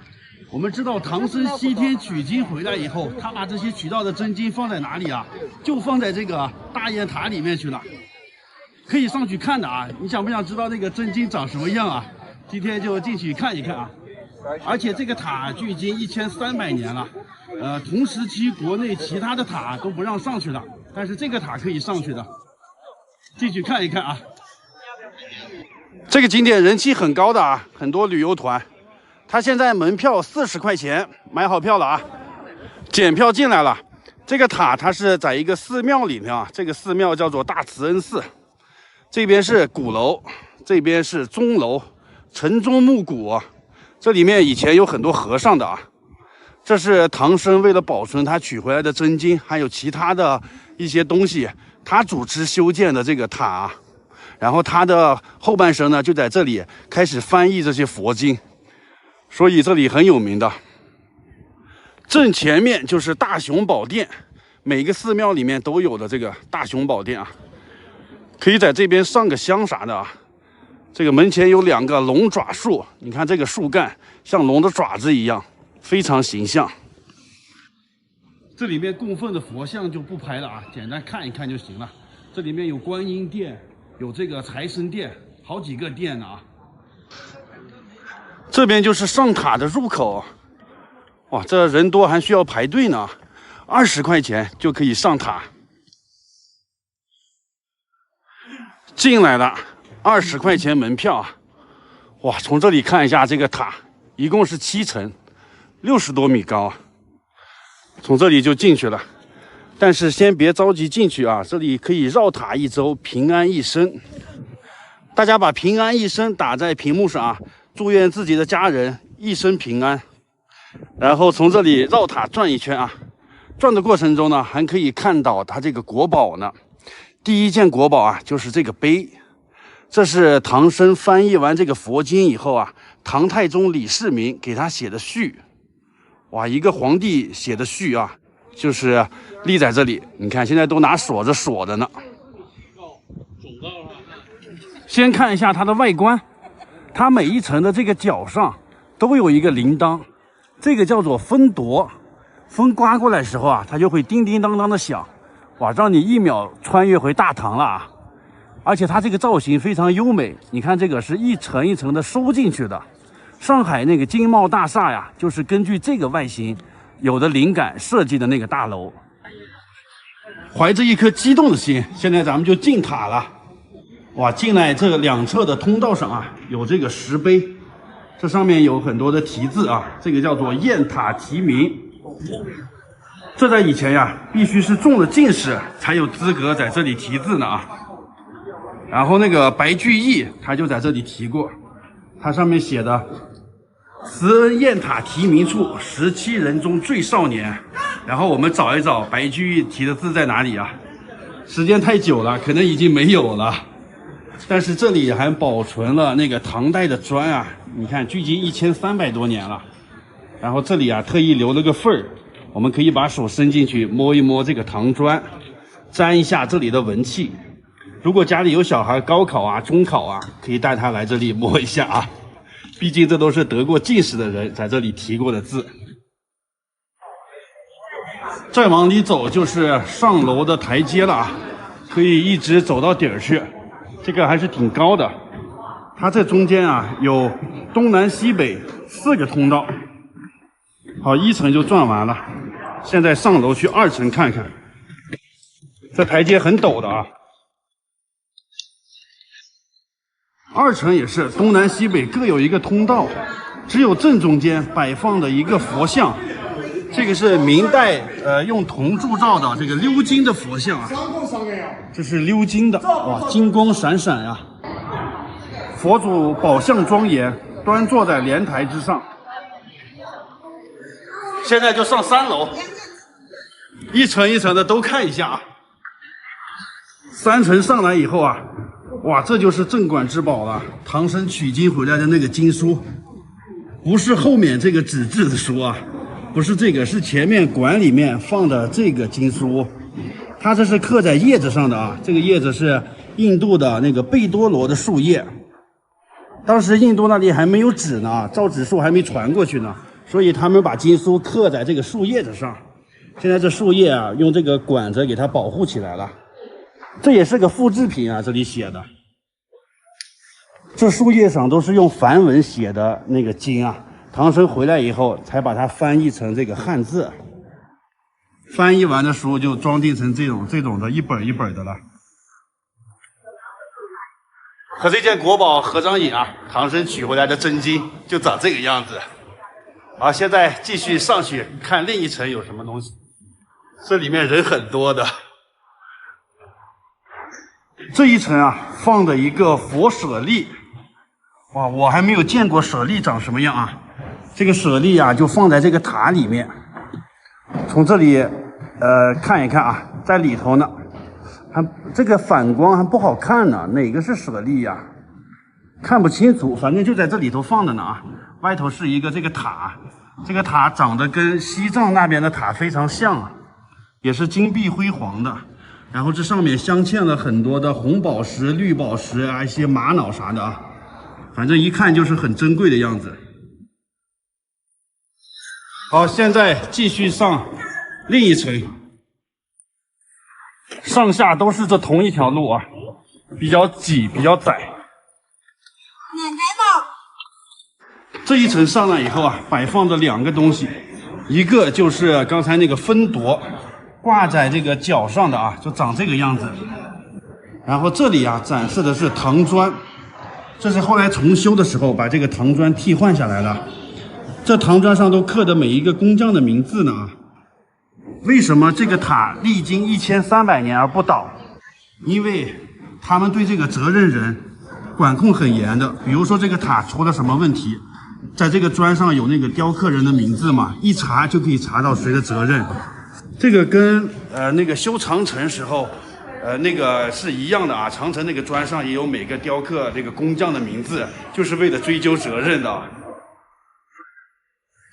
A: 我们知道唐僧西天取经回来以后，他把这些取到的真经放在哪里啊？就放在这个大雁塔里面去了，可以上去看的啊。你想不想知道那个真经长什么样啊？今天就进去看一看啊。而且这个塔距今1300年了，同时期国内其他的塔都不让上去了，但是这个塔可以上去的。进去看一看啊！这个景点人气很高的啊，很多旅游团。他现在门票40块钱，买好票了啊，检票进来了。这个塔它是在一个寺庙里面啊，这个寺庙叫做大慈恩寺。这边是鼓楼，这边是钟楼，晨钟暮鼓。这里面以前有很多和尚的啊。这是唐僧为了保存他取回来的真经，还有其他的一些东西。他主持修建的这个塔，然后他的后半生呢，就在这里开始翻译这些佛经，所以这里很有名的。正前面就是大雄宝殿，每个寺庙里面都有的这个大雄宝殿啊，可以在这边上个香啥的啊。这个门前有2个龙爪树，你看这个树干像龙的爪子一样，非常形象。这里面供奉的佛像就不拍了啊，简单看一看就行了。这里面有观音殿，有这个财神殿，好几个殿呢啊。这边就是上塔的入口，哇，这人多还需要排队呢，20块钱就可以上塔。进来了，20块钱门票啊。哇，从这里看一下这个塔，一共是7层，60多米高啊。从这里就进去了，但是先别着急进去啊！这里可以绕塔1周，平安一生。大家把平安一生打在屏幕上啊，祝愿自己的家人一生平安。然后从这里绕塔转一圈啊，转的过程中呢，还可以看到它这个国宝呢。第一件国宝啊，就是这个碑，这是唐僧翻译完这个佛经以后啊，唐太宗李世民给他写的序。哇，一个皇帝写的序啊，就是立在这里。你看，现在都拿锁子锁着呢。先看一下它的外观，它每一层的这个角上都有一个铃铛，这个叫做风铎。风刮过来的时候啊，它就会叮叮当当的响，哇，让你1秒穿越回大唐了啊！而且它这个造型非常优美，你看这个是一层一层的收进去的。上海那个金茂大厦呀，就是根据这个外形有的灵感设计的那个大楼。怀着一颗激动的心，现在咱们就进塔了。哇，进来这2侧的通道上啊，有这个石碑，这上面有很多的题字啊，这个叫做雁塔题名。这在以前呀，必须是中了进士才有资格在这里题字呢啊。然后那个白居易他就在这里题过，他上面写的慈恩雁塔题名处，17人中最少年。然后我们找一找白居易题的字在哪里啊？时间太久了，可能已经没有了。但是这里还保存了那个唐代的砖啊，你看距今1300多年了。然后这里啊特意留了个缝儿，我们可以把手伸进去摸一摸这个唐砖，沾一下这里的文气。如果家里有小孩高考啊、中考啊，可以带他来这里摸一下啊。毕竟这都是得过进士的人在这里题过的字。再往里走就是上楼的台阶了啊，可以一直走到底儿去。这个还是挺高的，它这中间啊有东南西北4个通道。好，1层就转完了，现在上楼去2层看看。这台阶很陡的啊。二层也是东南西北各有一个通道，只有正中间摆放的一个佛像，这个是明代用铜铸造的这个鎏金的佛像啊，这是鎏金的，哇，金光闪闪呀。佛祖宝相庄严，端坐在莲台之上。现在就上3楼，一层一层的都看一下啊。3层上来以后啊，哇，这就是镇馆之宝了，唐僧取经回来的那个经书，不是后面这个纸质的书啊，不是这个，是前面馆里面放的这个经书，它这是刻在叶子上的啊，这个叶子是印度的那个贝多罗的树叶。当时印度那里还没有纸呢，造纸术还没传过去呢，所以他们把经书刻在这个树叶子上。现在这树叶啊，用这个管子给它保护起来了。这也是个复制品啊，这里写的。这树叶上都是用梵文写的那个经啊，唐僧回来以后才把它翻译成这个汉字。翻译完的书就装订成这种的一本一本的了。和这件国宝合张影啊，唐僧取回来的真经就长这个样子。好，现在继续上去看另一层有什么东西。这里面人很多的。这一层啊，放的一个佛舍利。哇，我还没有见过舍利长什么样啊。这个舍利啊，就放在这个塔里面。从这里看一看啊，在里头呢。这个反光还不好看呢，哪个是舍利呀？看不清楚，反正就在这里头放的呢啊。外头是一个这个塔，这个塔长得跟西藏那边的塔非常像啊，也是金碧辉煌的。然后这上面镶嵌了很多的红宝石、绿宝石啊，一些玛瑙啥的啊，反正一看就是很珍贵的样子。好，现在继续上另一层。上下都是这同一条路啊，比较挤，比较窄。
F: 奶奶呢？
A: 这一层上来以后啊，摆放着2个东西，一个就是刚才那个分铎，挂在这个脚上的啊，就长这个样子。然后这里啊展示的是唐砖，这是后来重修的时候把这个唐砖替换下来了。这唐砖上都刻的每一个工匠的名字呢啊。为什么这个塔历经1300年而不倒？因为他们对这个责任人管控很严的。比如说这个塔出了什么问题，在这个砖上有那个雕刻人的名字嘛，一查就可以查到谁的责任。这个跟那个修长城时候那个是一样的啊，长城那个砖上也有每个雕刻这个工匠的名字，就是为了追究责任的。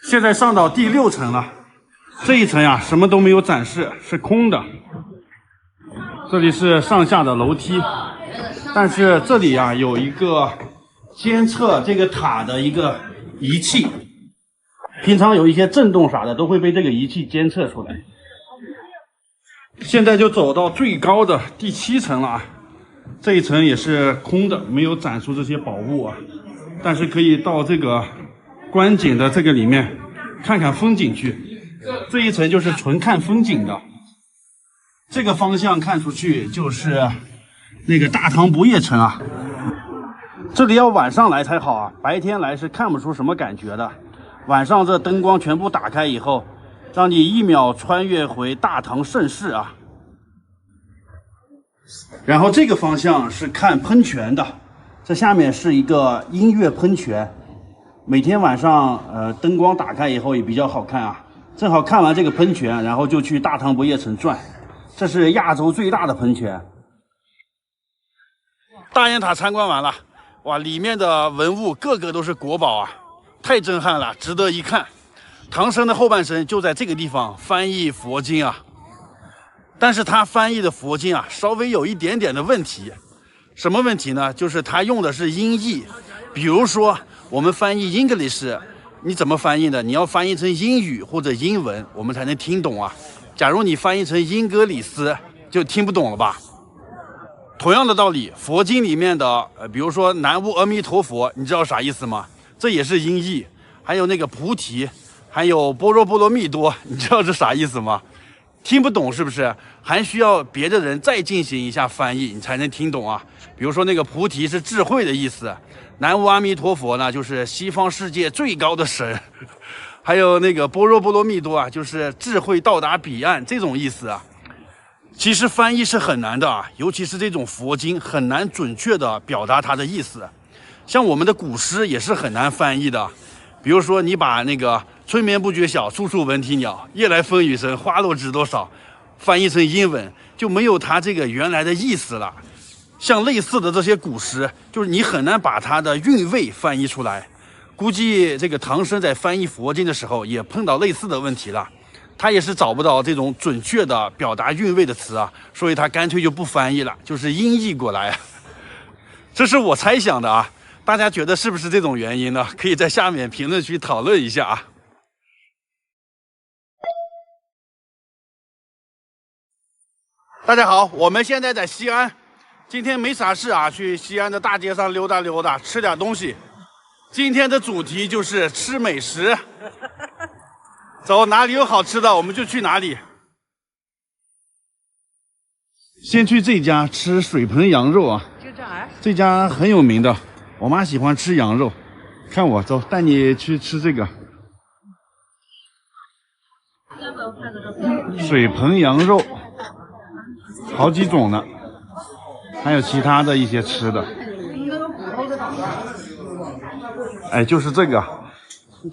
A: 现在上到第6层了。这一层呀，什么都没有展示，是空的。这里是上下的楼梯，但是这里呀有一个监测这个塔的一个仪器，平常有一些震动啥的都会被这个仪器监测出来。现在就走到最高的第7层了啊，这一层也是空的，没有展出这些宝物啊，但是可以到这个观景的这个里面看看风景去。这一层就是纯看风景的，这个方向看出去就是那个大唐不夜城啊。这里要晚上来才好啊，白天来是看不出什么感觉的。晚上这灯光全部打开以后，让你1秒穿越回大唐盛世啊。然后这个方向是看喷泉的，这下面是一个音乐喷泉，每天晚上灯光打开以后也比较好看啊。正好看完这个喷泉，然后就去大唐不夜城转。这是亚洲最大的喷泉。大雁塔参观完了，哇，里面的文物个个都是国宝啊，太震撼了，值得一看。唐僧的后半生就在这个地方翻译佛经啊，但是他翻译的佛经啊，稍微有一点点的问题。什么问题呢？就是他用的是音译，比如说我们翻译 English。你怎么翻译呢？你要翻译成英语或者英文，我们才能听懂啊。假如你翻译成英格里斯，就听不懂了吧？同样的道理，佛经里面的比如说南无阿弥陀佛，你知道啥意思吗？这也是音译。还有那个菩提，还有般若波罗蜜多，你知道这啥意思吗？听不懂是不是？还需要别的人再进行一下翻译，你才能听懂啊。比如说那个菩提是智慧的意思，南无阿弥陀佛呢就是西方世界最高的神，还有那个般若波罗蜜多啊，就是智慧到达彼岸这种意思啊。其实翻译是很难的啊，尤其是这种佛经很难准确的表达它的意思。像我们的古诗也是很难翻译的，比如说你把那个春眠不觉晓，处处闻啼鸟，夜来风雨声，花落知多少，翻译成英文就没有它这个原来的意思了。像类似的这些古诗，就是你很难把它的韵味翻译出来。估计这个唐僧在翻译佛经的时候也碰到类似的问题了。他也是找不到这种准确的表达韵味的词啊，所以他干脆就不翻译了，就是音译过来。这是我猜想的啊，大家觉得是不是这种原因呢？可以在下面评论区讨论一下啊。大家好，我们现在在西安，今天没啥事啊，去西安的大街上溜达溜达，吃点东西。今天的主题就是吃美食。走，哪里有好吃的我们就去哪里。先去这家吃水盆羊肉啊，
B: 就这儿。
A: 这家很有名的，我妈喜欢吃羊肉。看我，走，带你去吃这个水盆羊肉，好几种呢，还有其他的一些吃的。哎，就是这个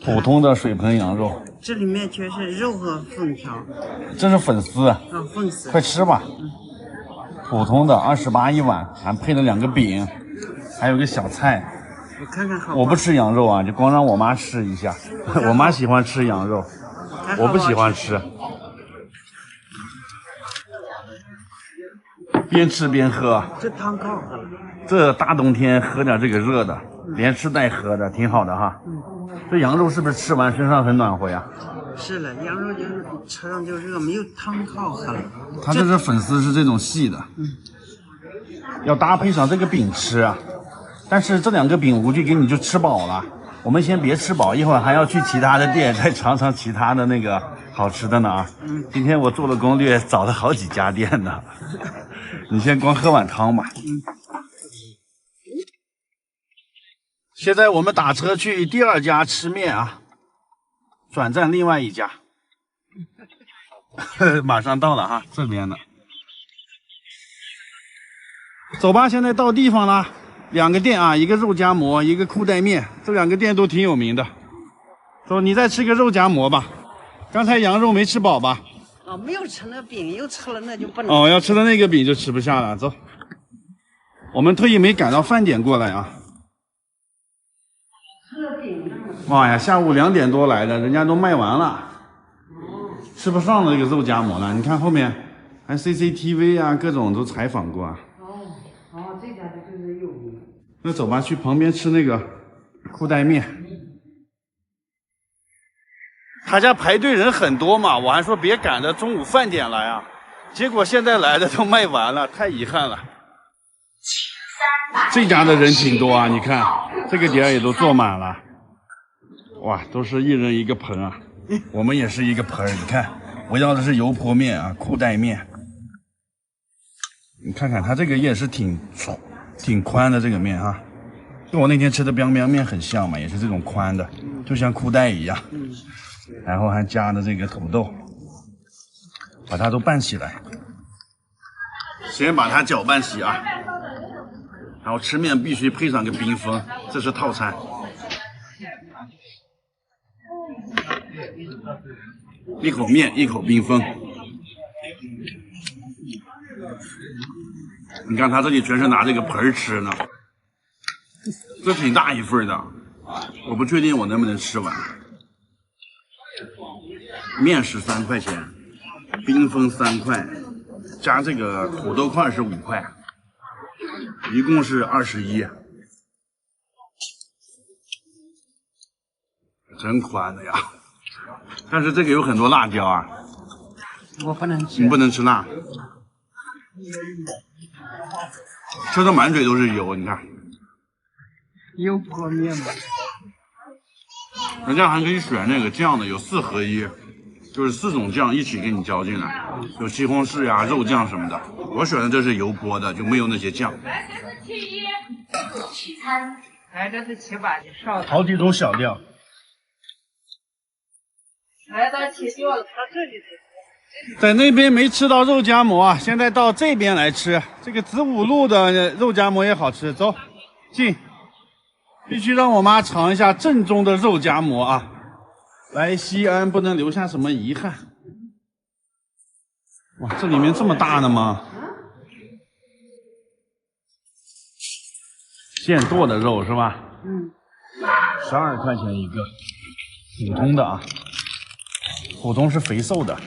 A: 普通的水盆羊肉。
B: 这里面全是肉和粉条。
A: 这是粉丝啊，
B: 粉丝。
A: 快吃吧。普通的28一碗，还配了2个饼，还有个小菜。
B: 我看看好。
A: 我不吃羊肉啊，就光让我妈吃一下。我妈喜欢吃羊肉，我不喜欢吃。边吃边喝。
B: 这汤可好喝了。
A: 这大冬天喝点这个热的，连吃带喝的，挺好的哈。这羊肉是不是吃完身上很暖和呀？
B: 是了，羊肉就是吃上就热，没有汤可好喝了。
A: 它这是粉丝是这种细的，要搭配上这个饼吃啊。但是这2个饼我估计给你就吃饱了。我们先别吃饱，一会儿还要去其他的店再尝尝其他的那个好吃的呢啊。今天我做了攻略，找了好几家店呢。你先光喝碗汤吧。现在我们打车去第2家吃面啊，转战另外一家。马上到了哈，这边呢。走吧，现在到地方了。2个店啊，一个肉夹馍，一个裤带面，这2个店都挺有名的。走，你再吃个肉夹馍吧。刚才羊肉没吃饱吧？
B: 哦，没有吃那饼，又吃了那就不能。
A: 哦，要吃了那个饼就吃不下了。走，我们特意没赶到饭点过来啊。哇呀，下午2点多来的，人家都卖完了，吃不上了这个肉夹馍了。你看后面还 CCTV 啊，各种都采访过啊。
B: 哦，这家的就是有名。
A: 那走吧，去旁边吃那个裤带面。他家排队人很多嘛，我还说别赶着中午饭点来啊，结果现在来的都卖完了，太遗憾了。这家的人挺多啊，你看这个点也都坐满了。哇，都是一人一个盆啊，我们也是一个盆。你看，我要的是油泼面啊，裤带面。你看看它这个也是挺宽的这个面啊，跟我那天吃的 biang biang 面很像嘛，也是这种宽的，就像裤带一样。然后还加的这个土豆，把它都拌起来。先把它搅拌起啊，然后吃面必须配上个冰峰，这是套餐。一口面，一口冰峰。你看他这里全是拿这个盆吃呢，这挺大一份的，我不确定我能不能吃完。面13块钱，冰峰3块，加这个土豆块是5块，一共是21。真宽的呀！但是这个有很多辣椒啊，
B: 我不能吃。
A: 你不能吃辣，吃的满嘴都是油，你看。
B: 油泼面吧。
A: 人家还可以选那个酱的，有4合1，就是4种酱一起给你浇进来，有西红柿呀、肉酱什么的。我选的这是油泼的，就没有那些酱。
B: 哎，这是7把的烧的。
A: 好几种小料。
B: 来到7料了，到这里
A: 在那边没吃到肉夹馍啊，现在到这边来吃。这个子午路的肉夹馍也好吃，走，进。必须让我妈尝一下正宗的肉夹馍啊！来西安不能留下什么遗憾。哇，这里面这么大的吗？现剁的肉是吧？12块钱一个，普通的啊，普通是肥瘦的。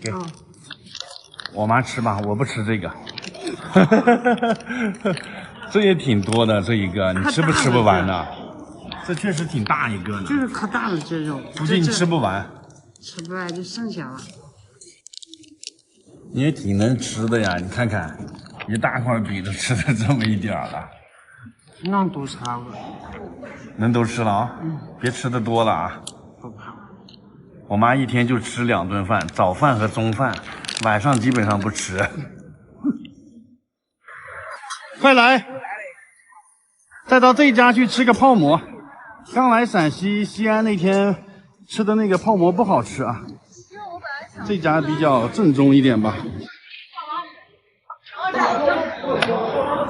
A: 给，我妈吃吧，我不吃这个。这也挺多的，这一个你吃不完呢？这确实挺大一个呢。
B: 就是可大了这肉，
A: 估计你吃不完。
B: 吃不完就剩下了。
A: 你也挺能吃的呀，你看看，一大块饼都吃的这么一点了。
B: 能都吃了。
A: 能都吃了啊？别吃的多了啊。
B: 不怕。
A: 我妈一天就吃2顿饭，早饭和中饭，晚上基本上不吃。快来！再到这家去吃个泡馍。刚来陕西西安那天吃的那个泡馍不好吃啊，这家比较正宗一点吧。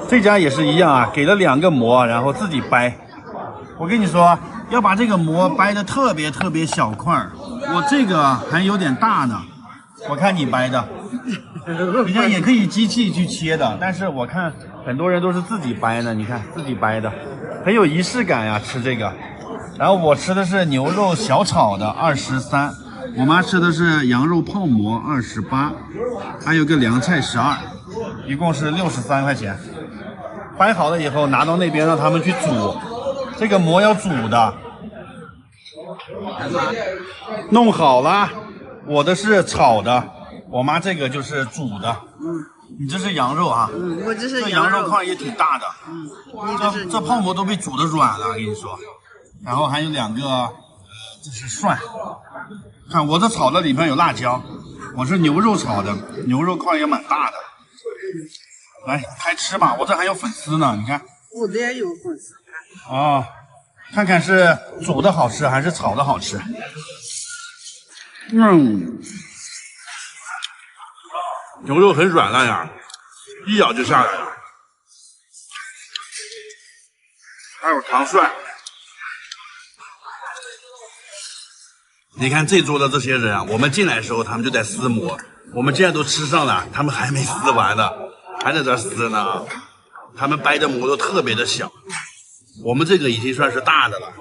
A: 这家也是一样啊，给了2个馍，然后自己掰。我跟你说，要把这个馍掰的特别小块儿。我这个还有点大呢，我看你掰的，人家也可以机器去切的，但是我看很多人都是自己掰呢。你看自己掰的，很有仪式感呀，吃这个。然后我吃的是牛肉小炒的23，我妈吃的是羊肉泡馍28，还有个凉菜12，一共是63块钱。掰好了以后拿到那边让他们去煮，这个馍要煮的。弄好了，我的是炒的，我妈这个就是煮的。你这是羊肉啊？
B: 我这是
A: 羊肉块也挺大的。这泡馍都被煮的软了，我跟你说。然后还有2个，这是蒜。看我这炒的里面有辣椒，我是牛肉炒的，牛肉块也蛮大的。来开吃吧，我这还有粉丝呢，你看。
B: 我这也有粉丝。
A: 哦，看看是煮的好吃还是炒的好吃。牛肉很软烂呀，一咬就下来了。还有糖蒜。你看这桌的这些人啊，我们进来的时候他们就在撕馍，我们现在都吃上了，他们还没撕完呢，还在这撕呢。他们掰的馍都特别的小，我们这个已经算是大的了。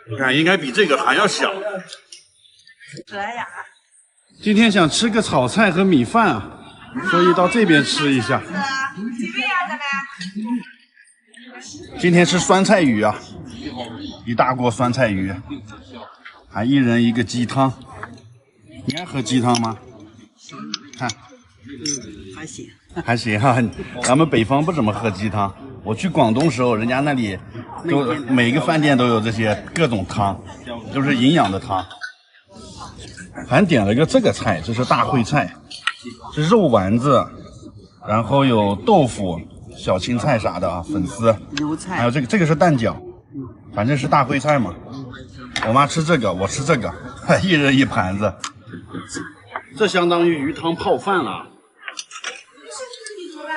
A: 你看，应该比这个还要小。
B: 这呀。
A: 今天想吃个炒菜和米饭啊，所以到这边吃一下。今天吃酸菜鱼啊，一大锅酸菜鱼，还1人1个鸡汤。你爱喝鸡汤吗？看，
B: 还行。
A: 还行哈、咱们北方不怎么喝鸡汤。我去广东时候，人家那里都每个饭店都有这些各种汤，都是营养的汤。还点了个这个菜，这是大烩菜，是肉丸子，然后有豆腐、小青菜啥的啊，粉丝，
B: 油菜，
A: 还有这个是蛋饺，反正是大烩菜嘛。我妈吃这个，我吃这个，1人1盘子，这相当于鱼汤泡饭了。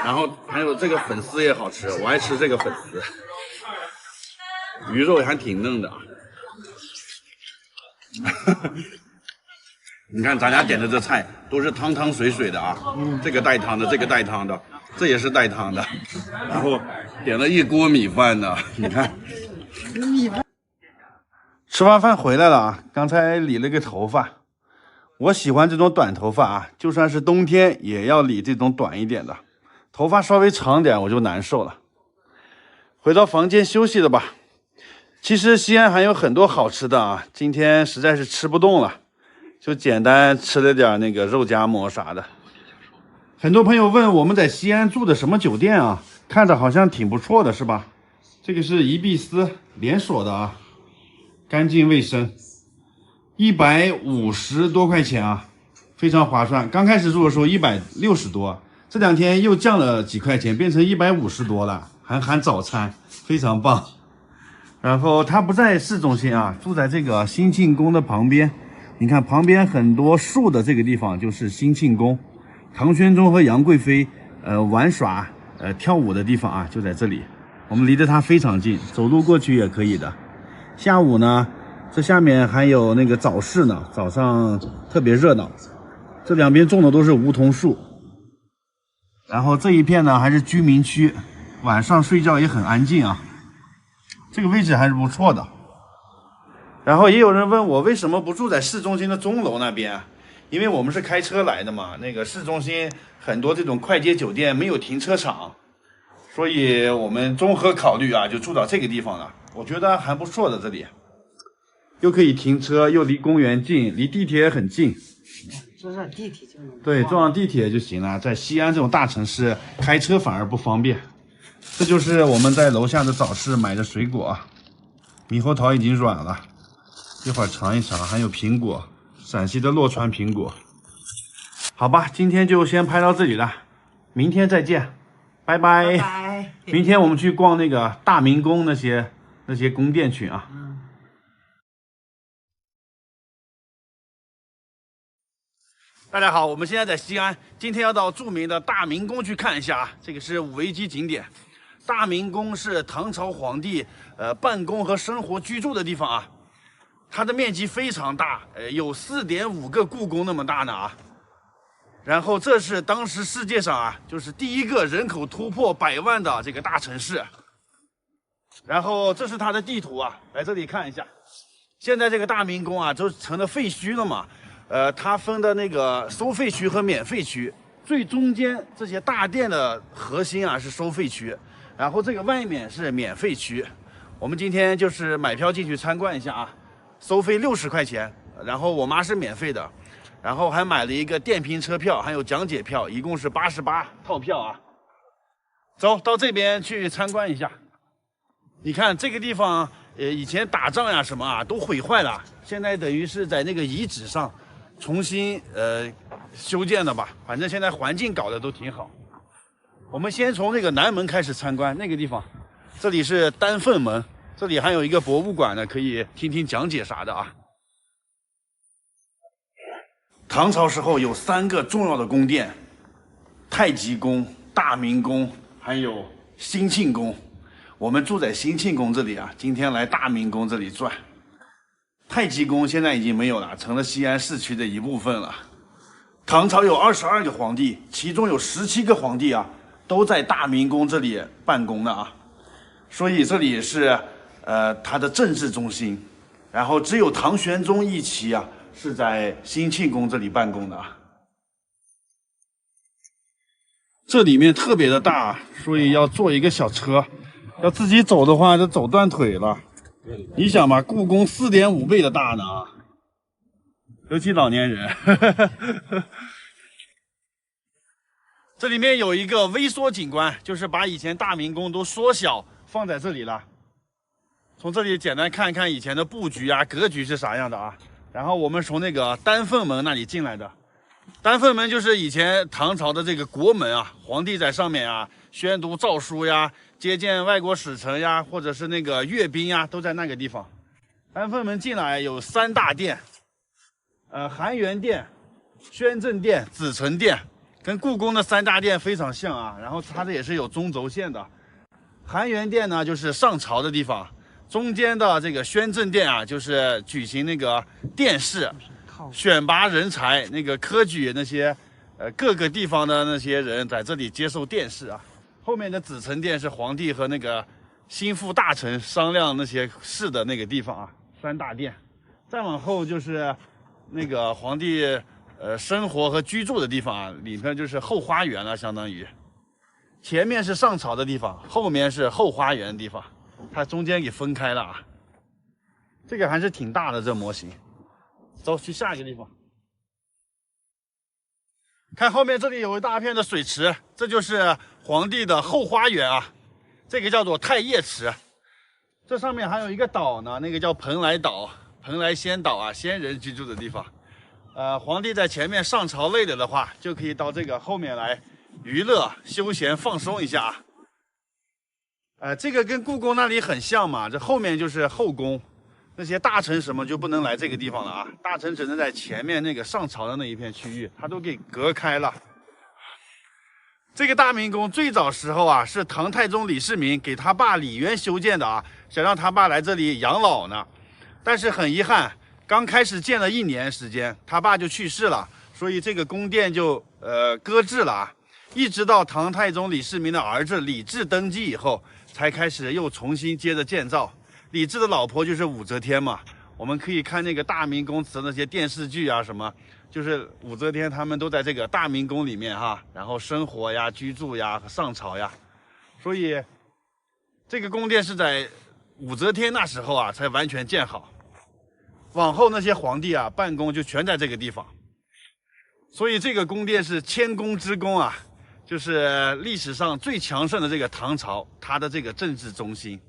A: 然后还有这个粉丝也好吃，我爱吃这个粉丝，鱼肉还挺嫩的。你看咱俩点的这菜都是汤汤水水的啊，这个带汤的，这个带汤的，这也是带汤的，然后点了1锅米饭呢，你看。吃完饭回来了啊，刚才理了个头发，我喜欢这种短头发啊，就算是冬天也要理这种短一点的，头发稍微长点我就难受了。回到房间休息了吧。其实西安还有很多好吃的啊，今天实在是吃不动了。就简单吃了点那个肉夹馍啥的。很多朋友问我们在西安住的什么酒店啊，看着好像挺不错的是吧？这个是宜碧斯连锁的啊，干净卫生。150多块钱啊，非常划算。刚开始住的时候160多，这2天又降了几块钱，变成150多了，还含早餐，非常棒。然后它不在市中心啊，住在这个兴庆宫的旁边。你看旁边很多树的这个地方就是兴庆宫，唐玄宗和杨贵妃玩耍跳舞的地方啊，就在这里。我们离得它非常近，走路过去也可以的。下午呢，这下面还有那个早市呢，早上特别热闹。这两边种的都是梧桐树。然后这一片呢还是居民区，晚上睡觉也很安静啊。这个位置还是不错的。然后也有人问我为什么不住在市中心的钟楼那边，因为我们是开车来的嘛，那个市中心很多这种快捷酒店没有停车场，所以我们综合考虑啊，就住到这个地方了。我觉得还不错的，这里又可以停车，又离公园近，离地铁也很近。
B: 坐上地铁就能。
A: 对，坐上地铁就行了。在西安这种大城市，开车反而不方便。这就是我们在楼下的早市买的水果，猕猴桃已经软了，一会儿尝一尝，还有苹果，陕西的洛川苹果。好吧，今天就先拍到这里了，明天再见，拜拜。
B: 拜拜。
A: 明天我们去逛那个大明宫那些宫殿去啊。大家好，我们现在在西安，今天要到著名的大明宫去看一下啊。这个是五 A 级景点。大明宫是唐朝皇帝办公和生活居住的地方啊。它的面积非常大，有4.5个故宫那么大呢啊。然后这是当时世界上啊，就是第一个人口突破100万的这个大城市。然后这是它的地图啊，来这里看一下。现在这个大明宫啊，都成了废墟了嘛。它分的那个收费区和免费区，最中间这些大殿的核心啊是收费区，然后这个外面是免费区。我们今天就是买票进去参观一下啊，收费60块钱，然后我妈是免费的，然后还买了一个电瓶车票，还有讲解票，一共是88套票啊。走到这边去参观一下。你看这个地方，以前打仗呀什么啊都毁坏了，现在等于是在那个遗址上重新修建的吧，反正现在环境搞得都挺好。我们先从那个南门开始参观，那个地方，这里是丹凤门，这里还有一个博物馆呢，可以听听讲解啥的啊。唐朝时候有3个重要的宫殿，太极宫、大明宫，还有兴庆宫。我们住在兴庆宫这里啊，今天来大明宫这里转。太极宫现在已经没有了，成了西安市区的一部分了。唐朝有22个皇帝，其中有17个皇帝啊，都在大明宫这里办公的啊，所以这里是它的政治中心。然后只有唐玄宗一期啊是在兴庆宫这里办公的啊。这里面特别的大，所以要坐一个小车，要自己走的话就走断腿了。你想吧，故宫4.5倍的大呢啊，尤其老年人。这里面有一个微缩景观，就是把以前大明宫都缩小放在这里了。从这里简单看一看以前的布局啊、格局是啥样的啊。然后我们从那个丹凤门那里进来的。丹凤门就是以前唐朝的这个国门啊，皇帝在上面啊宣读诏书呀、接见外国使臣呀，或者是那个阅兵呀，都在那个地方。丹凤门进来有3大殿，含元殿、宣政殿、紫宸殿，跟故宫的3大殿非常像啊。然后它这也是有中轴线的。含元殿呢，就是上朝的地方；中间的这个宣政殿啊，就是举行那个殿试、选拔人才，那个科举那些各个地方的那些人在这里接受殿试啊。后面的紫宸殿是皇帝和那个心腹大臣商量那些事的那个地方啊，3大殿。再往后就是那个皇帝生活和居住的地方啊，里面就是后花园了，相当于。前面是上朝的地方，后面是后花园的地方，它中间给分开了啊。这个还是挺大的这模型。走，去下一个地方。看后面这里有一大片的水池，这就是皇帝的后花园啊，这个叫做太液池。这上面还有一个岛呢，那个叫蓬莱岛。蓬莱仙岛啊，仙人居住的地方。皇帝在前面上朝累了的话，就可以到这个后面来娱乐、休闲、放松一下啊。这个跟故宫那里很像嘛，这后面就是后宫，那些大臣什么就不能来这个地方了啊，大臣只能在前面那个上朝的那一片区域，他都给隔开了。这个大明宫最早时候啊，是唐太宗李世民给他爸李渊修建的啊，想让他爸来这里养老呢。但是很遗憾，刚开始建了1年时间，他爸就去世了，所以这个宫殿就搁置了啊。一直到唐太宗李世民的儿子李治登基以后，才开始又重新接着建造。李治的老婆就是武则天嘛，我们可以看那个大明宫词那些电视剧啊什么，就是武则天他们都在这个大明宫里面哈，然后生活呀、居住呀、上朝呀，所以这个宫殿是在武则天那时候啊才完全建好。往后那些皇帝啊办公就全在这个地方，所以这个宫殿是千宫之宫啊，就是历史上最强盛的这个唐朝，它的这个政治中心。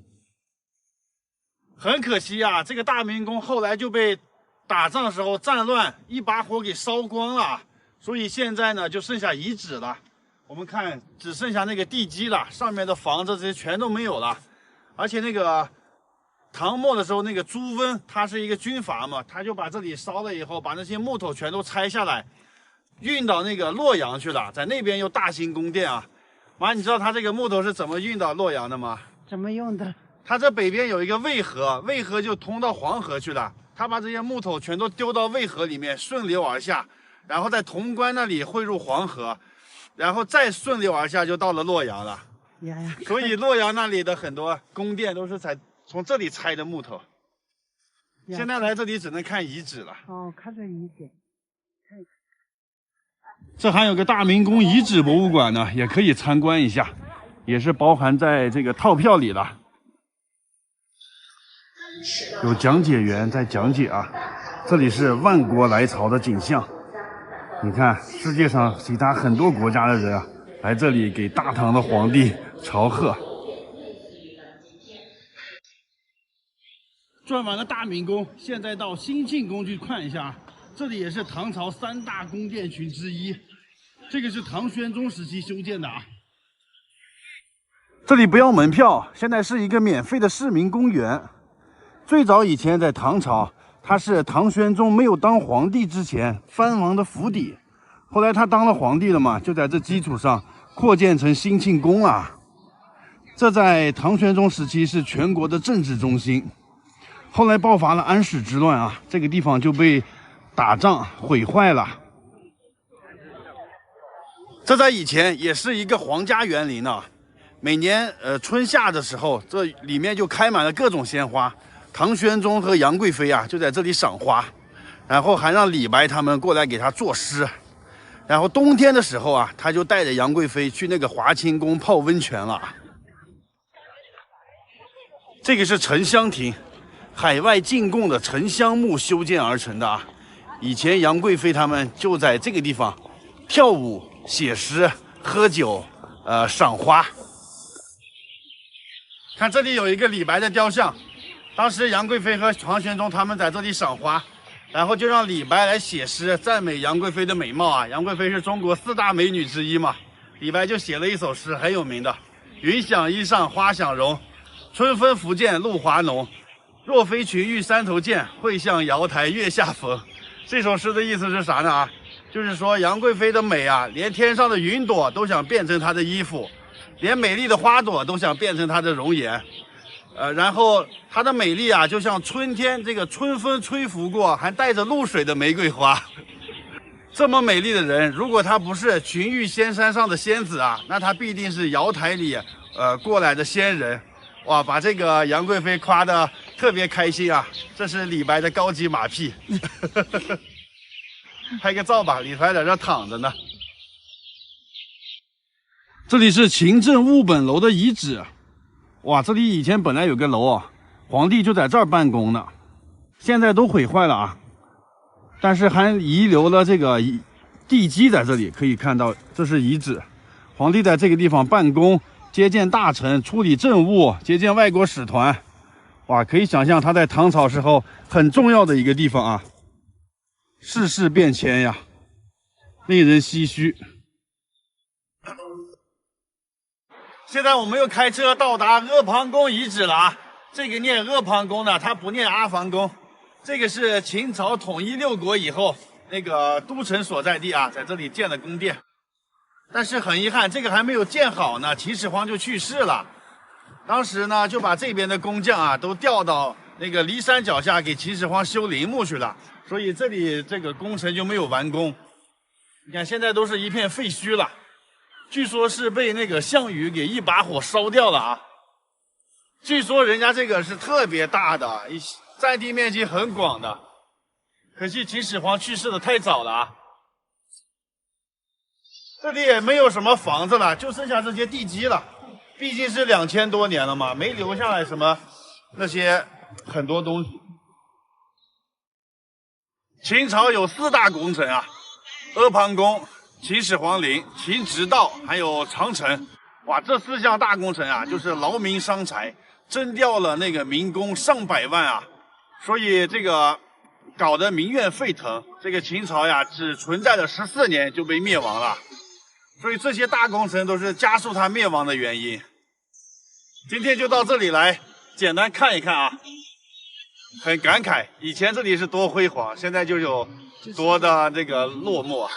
A: 很可惜啊，这个大明宫后来就被打仗时候战乱一把火给烧光了，所以现在呢就剩下遗址了。我们看只剩下那个地基了，上面的房子这些全都没有了。而且那个唐末的时候，那个朱温他是一个军阀嘛，他就把这里烧了以后，把那些木头全都拆下来，运到那个洛阳去了，在那边又大兴宫殿啊。妈，你知道他这个木头是怎么运到洛阳的吗？
B: 怎么用的？
A: 他这北边有一个渭河，渭河就通到黄河去了。他把这些木头全都丢到渭河里面，顺流而下，然后在潼关那里汇入黄河，然后再顺流而下就到了洛阳了。
B: 呀，
A: 所以洛阳那里的很多宫殿都是从这里拆的木头。现在来这里只能看遗址了。
B: 哦，看这遗址。
A: 这还有个大明宫遗址博物馆呢，也可以参观一下，也是包含在这个套票里了。有讲解员在讲解啊，这里是万国来朝的景象。你看，世界上其他很多国家的人啊，来这里给大唐的皇帝朝贺。转完了大明宫，现在到兴庆宫去看一下，这里也是唐朝3大宫殿群之一。这个是唐玄宗时期修建的啊。这里不要门票，现在是一个免费的市民公园。最早以前在唐朝，它是唐玄宗没有当皇帝之前藩王的府邸，后来他当了皇帝了嘛，就在这基础上扩建成兴庆宫了。这在唐玄宗时期是全国的政治中心。后来爆发了安史之乱啊，这个地方就被打仗毁坏了。这在以前也是一个皇家园林呢，每年春夏的时候，这里面就开满了各种鲜花。唐玄宗和杨贵妃啊就在这里赏花，然后还让李白他们过来给他作诗。然后冬天的时候啊，他就带着杨贵妃去那个华清宫泡温泉了。这个是沉香亭，海外进贡的沉香木修建而成的啊。以前杨贵妃他们就在这个地方跳舞、写诗、喝酒、赏花。看这里有一个李白的雕像。当时杨贵妃和唐玄宗他们在这里赏花，然后就让李白来写诗赞美杨贵妃的美貌啊。杨贵妃是中国4大美女之一嘛，李白就写了一首诗很有名的：云想衣上花想容，春分福建露华浓。若非群玉山头见，会向瑶台月下逢。这首诗的意思是啥呢啊？就是说杨贵妃的美啊，连天上的云朵都想变成她的衣服，连美丽的花朵都想变成她的容颜。然后她的美丽啊，就像春天这个春风吹拂过还带着露水的玫瑰花。这么美丽的人，如果她不是群玉仙山上的仙子啊，那她必定是瑶台里过来的仙人。哇，把这个杨贵妃夸得特别开心啊！这是李白的高级马屁。拍个照吧，李白在这躺着呢。这里是勤政务本楼的遗址。哇，这里以前本来有个楼啊，皇帝就在这儿办公呢，现在都毁坏了啊，但是还遗留了这个地基在这里，可以看到这是遗址。皇帝在这个地方办公，接见大臣，处理政务，接见外国使团。哇，可以想象它在唐朝时候很重要的一个地方啊。世事变迁呀，令人唏嘘。现在我们又开车到达阿房宫遗址了啊。这个念阿房宫呢，它不念阿房宫。这个是秦朝统一六国以后那个都城所在地啊，在这里建的宫殿。但是很遗憾，这个还没有建好呢，秦始皇就去世了。当时呢，就把这边的工匠啊都调到那个骊山脚下给秦始皇修陵墓去了，所以这里这个工程就没有完工。你看现在都是一片废墟了，据说是被那个项羽给一把火烧掉了啊。据说人家这个是特别大的，占地面积很广的，可惜秦始皇去世的太早了啊。这里也没有什么房子了，就剩下这些地基了。毕竟是2000多年了嘛，没留下来什么那些很多东西。秦朝有4大工程啊，阿房宫、秦始皇陵、秦直道，还有长城。哇，这4项大工程啊，就是劳民伤财，征调了那个民工上百万啊，所以这个搞得民怨沸腾。这个秦朝呀，只存在了14年就被灭亡了。所以这些大工程都是加速它灭亡的原因。今天就到这里来简单看一看啊，很感慨，以前这里是多辉煌，现在就有多的这个落寞。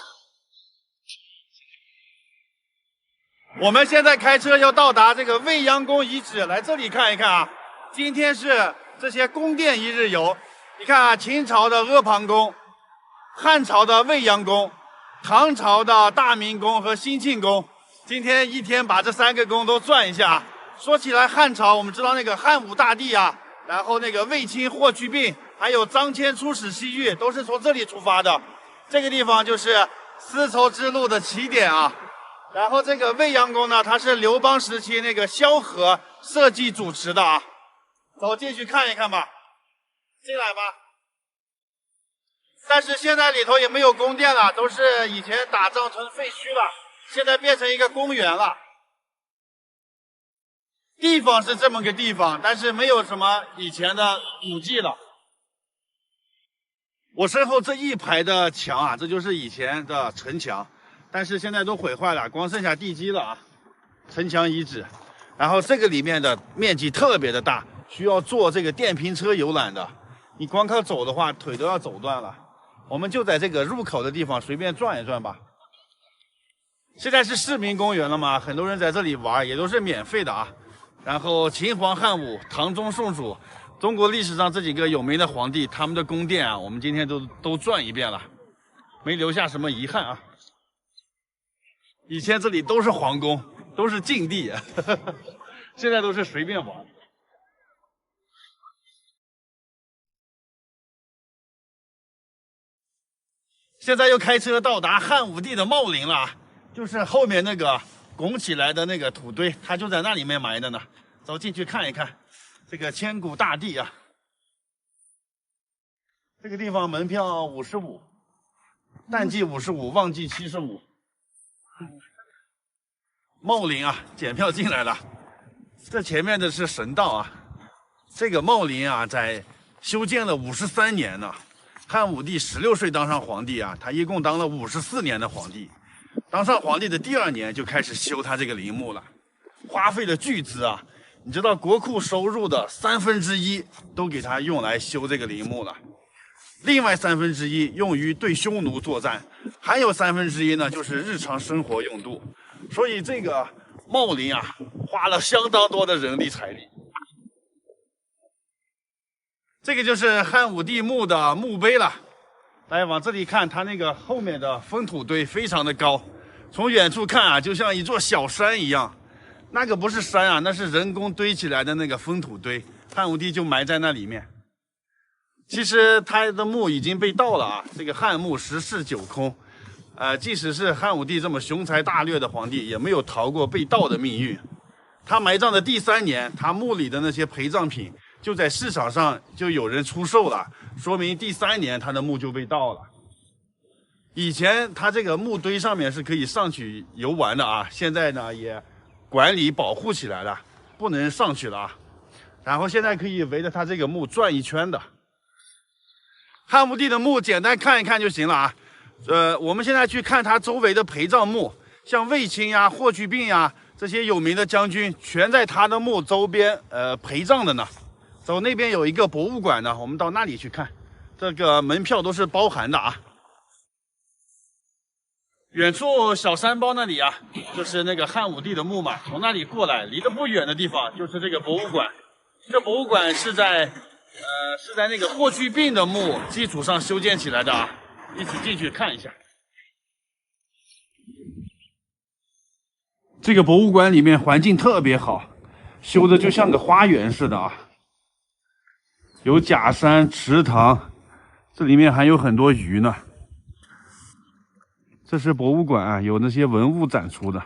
A: 我们现在开车要到达这个未央宫遗址，来这里看一看啊。今天是这些宫殿一日游，你看啊，秦朝的阿房宫，汉朝的未央宫，唐朝的大明宫和兴庆宫，今天一天把这3个宫都转一下。说起来，汉朝我们知道那个汉武大帝啊，然后那个卫青霍去病，还有张骞出使西域，都是从这里出发的。这个地方就是丝绸之路的起点啊。然后这个未央宫呢，它是刘邦时期那个萧何设计主持的啊。走进去看一看吧，进来吧。但是现在里头也没有宫殿了，都是以前打仗成废墟了，现在变成一个公园了。地方是这么个地方，但是没有什么以前的古迹了。我身后这一排的墙啊，这就是以前的城墙，但是现在都毁坏了，光剩下地基了啊。城墙遗址，然后这个里面的面积特别的大，需要坐这个电瓶车游览的。你光靠走的话，腿都要走断了。我们就在这个入口的地方随便转一转吧。现在是市民公园了嘛，很多人在这里玩，也都是免费的啊。然后秦皇汉武、唐宗宋祖，中国历史上这几个有名的皇帝，他们的宫殿啊，我们今天都转一遍了，没留下什么遗憾啊。以前这里都是皇宫，都是禁地，现在都是随便玩。现在又开车到达汉武帝的茂陵了，就是后面那个拱起来的那个土堆，它就在那里面埋的呢。走进去看一看，这个千古大帝啊。这个地方门票55，淡季55，旺季75。茂陵啊，检票进来了。这前面的是神道啊。这个茂陵啊，在修建了53年呢。汉武帝16岁当上皇帝啊，他一共当了54年的皇帝。当上皇帝的第2年就开始修他这个陵墓了，花费了巨资啊！你知道国库收入的1/3都给他用来修这个陵墓了，另外1/3用于对匈奴作战，还有1/3呢就是日常生活用度。所以这个茂陵啊，花了相当多的人力财力。这个就是汉武帝墓的墓碑了。来往这里看，它那个后面的封土堆非常的高，从远处看啊，就像一座小山一样。那个不是山啊，那是人工堆起来的那个封土堆，汉武帝就埋在那里面。其实他的墓已经被盗了啊，这个汉墓10室9空。即使是汉武帝这么雄才大略的皇帝，也没有逃过被盗的命运。他埋葬的第3年，他墓里的那些陪葬品就在市场上就有人出售了，说明第3年他的墓就被盗了。以前他这个墓堆上面是可以上去游玩的啊，现在呢也管理保护起来了，不能上去了啊。然后现在可以围着他这个墓转一圈的。汉武帝的墓简单看一看就行了啊。我们现在去看他周围的陪葬墓，像卫青呀、霍去病呀这些有名的将军，全在他的墓周边陪葬的呢。走，那边有一个博物馆呢，我们到那里去看，这个门票都是包含的啊。远处小山包那里啊，就是那个汉武帝的墓嘛，从那里过来，离得不远的地方就是这个博物馆。这博物馆是在那个霍去病的墓基础上修建起来的啊，一起进去看一下。这个博物馆里面环境特别好，修的就像个花园似的啊，有假山、池塘，这里面还有很多鱼呢。这是博物馆啊，有那些文物展出的。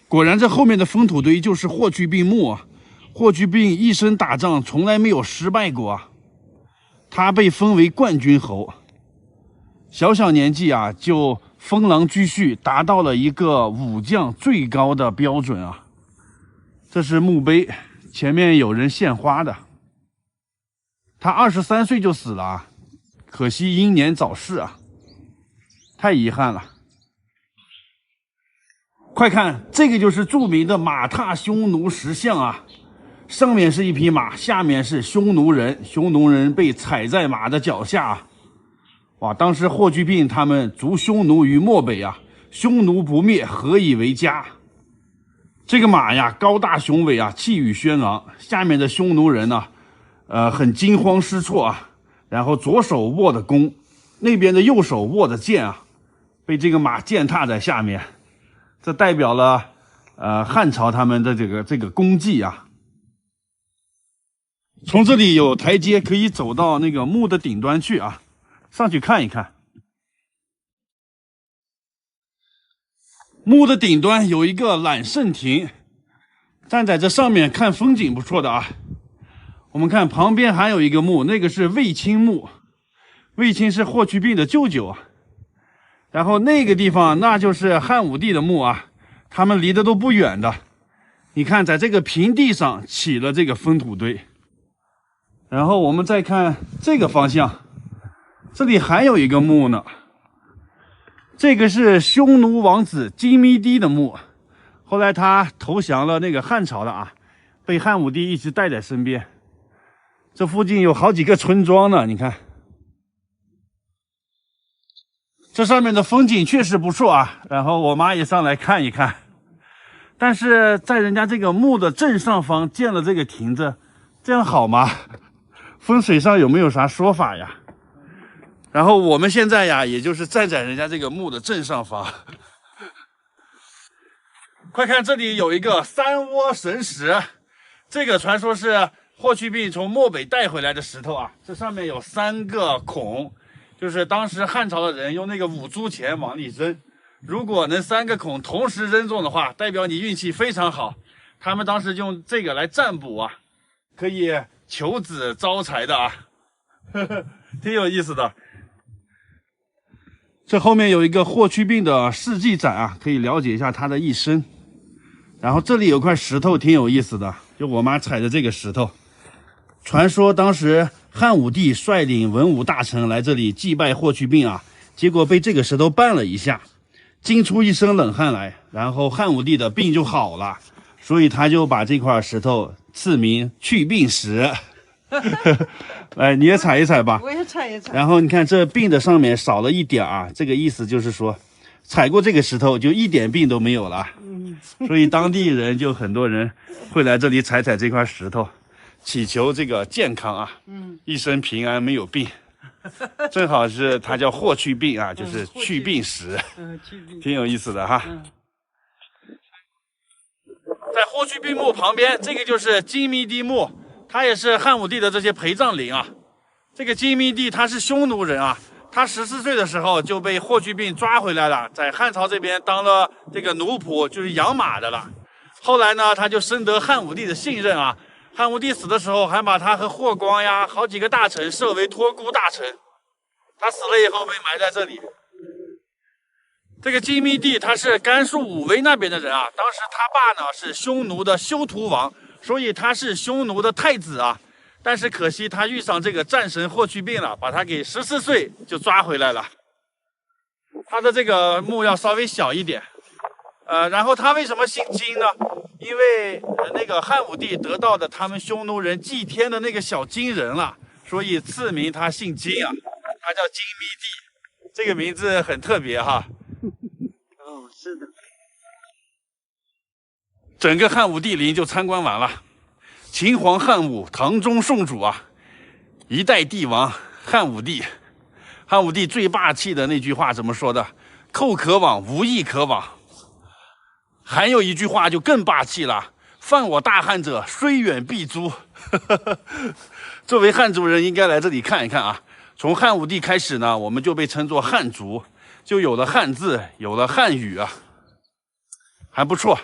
A: 果然，这后面的封土堆就是霍去病墓啊。霍去病一生打仗从来没有失败过啊，他被封为冠军侯，小年纪啊就封狼居胥，达到了一个武将最高的标准啊。这是墓碑，前面有人献花的。他23岁就死了啊，可惜英年早逝啊，太遗憾了。快看，这个就是著名的马踏匈奴石像啊，上面是一匹马，下面是匈奴人，匈奴人被踩在马的脚下啊。哇，当时霍去病他们逐匈奴于漠北啊，匈奴不灭，何以为家？这个马呀，高大雄伟啊，气宇轩昂，下面的匈奴人呢，很惊慌失措啊，然后左手握的弓，那边的右手握的剑啊，被这个马践踏在下面，这代表了汉朝他们的这个功绩啊。从这里有台阶可以走到那个墓的顶端去啊，上去看一看。墓的顶端有一个揽胜亭，站在这上面看风景不错的啊。我们看旁边还有一个墓，那个是卫青墓，卫青是霍去病的舅舅啊。然后那个地方那就是汉武帝的墓啊，他们离得都不远的。你看在这个平地上起了这个封土堆。然后我们再看这个方向，这里还有一个墓呢，这个是匈奴王子金密帝的墓，后来他投降了那个汉朝了啊，被汉武帝一直带在身边。这附近有好几个村庄呢，你看这上面的风景确实不错啊，然后我妈也上来看一看。但是在人家这个墓的正上方建了这个亭子，这样好吗？风水上有没有啥说法呀？然后我们现在呀，也就是站在人家这个墓的正上方。快看，这里有一个三窝神石，这个传说是霍去病从漠北带回来的石头啊。这上面有3个孔，就是当时汉朝的人用那个5铢钱往里扔，如果能3个孔同时扔中的话，代表你运气非常好。他们当时用这个来占卜啊，可以求子招财的啊，挺有意思的。这后面有一个霍去病的事迹展啊，可以了解一下他的一生。然后这里有块石头挺有意思的，就我妈踩的这个石头。传说当时汉武帝率领文武大臣来这里祭拜霍去病啊，结果被这个石头绊了一下，惊出一身冷汗来，然后汉武帝的病就好了，所以他就把这块石头赐名去病石。来，你也踩一踩吧。
B: 我也踩一踩。
A: 然后你看这病的上面少了一点啊，这个意思就是说，踩过这个石头就一点病都没有了。所以当地人就很多人会来这里踩踩这块石头，祈求这个健康啊，一生平安没有病。正好是它叫霍去病啊，就是去病石，挺有意思的哈。在霍去病墓旁边，这个就是金密帝墓，他也是汉武帝的这些陪葬陵啊。这个金密帝他是匈奴人啊，他14岁的时候就被霍去病抓回来了，在汉朝这边当了这个奴仆，就是养马的了。后来呢，他就深得汉武帝的信任啊。汉武帝死的时候，还把他和霍光呀好几个大臣设为托孤大臣。他死了以后被埋在这里。这个金密帝他是甘肃武威那边的人啊，当时他爸呢是匈奴的休屠王，所以他是匈奴的太子啊。但是可惜他遇上这个战神霍去病了，把他给14岁就抓回来了。他的这个墓要稍微小一点，然后他为什么姓金呢？因为那个汉武帝得到的他们匈奴人祭天的那个小金人了，所以赐名他姓金啊，他叫金密帝，这个名字很特别哈。
B: 哦，是的。
A: 整个汉武帝陵就参观完了。秦皇汉武，唐宗宋祖啊，一代帝王汉武帝。汉武帝最霸气的那句话怎么说的？寇可往，无义可往。还有一句话就更霸气了：犯我大汉者，虽远必诛。作为汉族人，应该来这里看一看啊。从汉武帝开始呢，我们就被称作汉族，就有了汉字，有了汉语啊，还不错。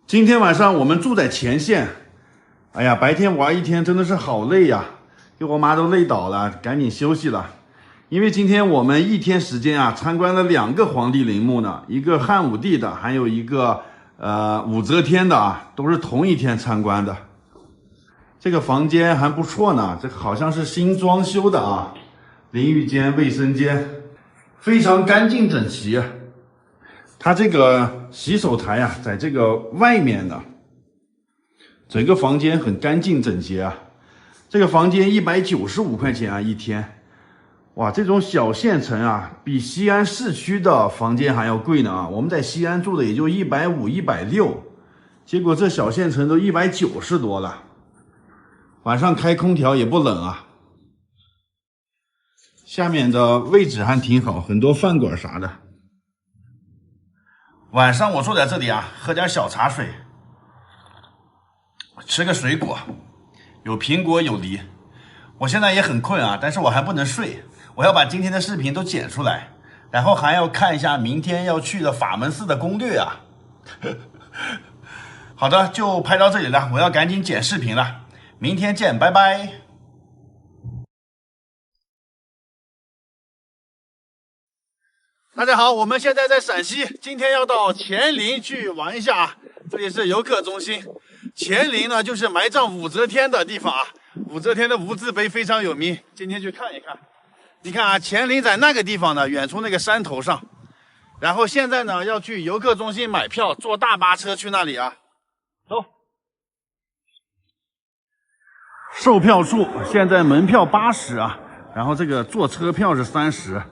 A: 今天晚上我们住在前线，哎呀，白天玩一天真的是好累呀，给我妈都累倒了，赶紧休息了。因为今天我们一天时间啊，参观了2个皇帝陵墓呢，一个汉武帝的，还有一个武则天的啊，都是同一天参观的。这个房间还不错呢，这个好像是新装修的啊，淋浴间、卫生间非常干净整齐。它这个洗手台啊，在这个外面呢，整个房间很干净整洁啊。这个房间195块钱啊一天，哇，这种小县城啊，比西安市区的房间还要贵呢啊。我们在西安住的也就150、160，结果这小县城都190多了。晚上开空调也不冷啊。下面的位置还挺好，很多饭馆啥的。晚上我坐在这里啊，喝点小茶水，吃个水果，有苹果有梨。我现在也很困啊，但是我还不能睡，我要把今天的视频都剪出来，然后还要看一下明天要去的法门寺的攻略啊。好的，就拍到这里了，我要赶紧剪视频了，明天见，拜拜。大家好，我们现在在陕西，今天要到乾陵去玩一下啊。这里是游客中心，乾陵呢就是埋葬武则天的地方啊。武则天的无字碑非常有名，今天去看一看。你看啊，乾陵在那个地方呢，远处那个山头上。然后现在呢要去游客中心买票，坐大巴车去那里啊。走。售票处现在门票80啊，然后这个坐车票是30。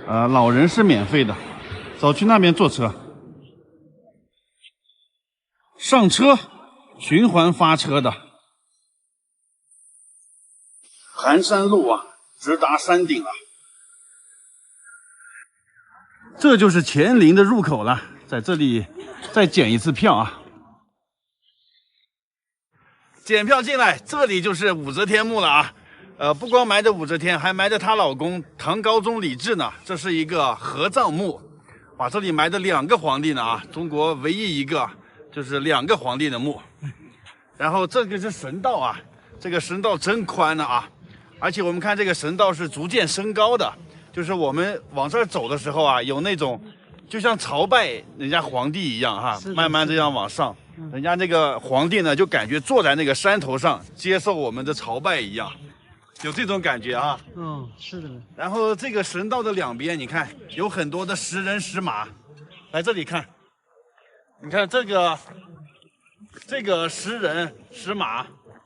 A: 老人是免费的，走去那边坐车。上车，循环发车的。寒山路啊，直达山顶了。这就是乾陵的入口了，在这里再检一次票啊。检票进来，这里就是武则天墓了啊。不光埋着武则天，还埋着她老公唐高宗李治呢。这是一个合葬墓，哇，这里埋着2个皇帝呢啊，中国唯一一个就是2个皇帝的墓。然后这个是神道啊，这个神道真宽呢啊，而且我们看这个神道是逐渐升高的，就是我们往这儿走的时候啊，有那种就像朝拜人家皇帝一样哈，慢慢这样往上，人家那个皇帝呢就感觉坐在那个山头上接受我们的朝拜一样。有这种感觉啊，
B: 是的。
A: 然后这个神道的2边，你看有很多的石人石马，来这里看，你看这个石人石马，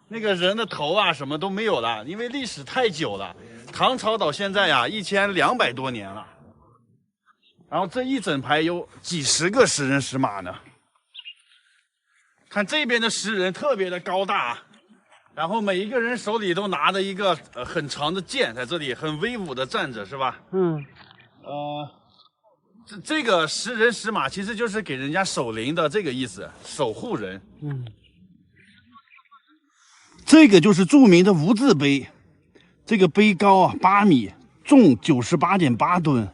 A: 那个人的头啊什么都没有了，因为历史太久了，唐朝到现在呀1200多年了。然后这一整排有几十个石人石马呢，看这边的石人特别的高大。然后每一个人手里都拿着一个很长的剑，在这里很威武的站着，是吧？这个石人石马其实就是给人家守灵的这个意思，守护人。这个就是著名的无字碑，这个碑高啊8米，重98.8吨，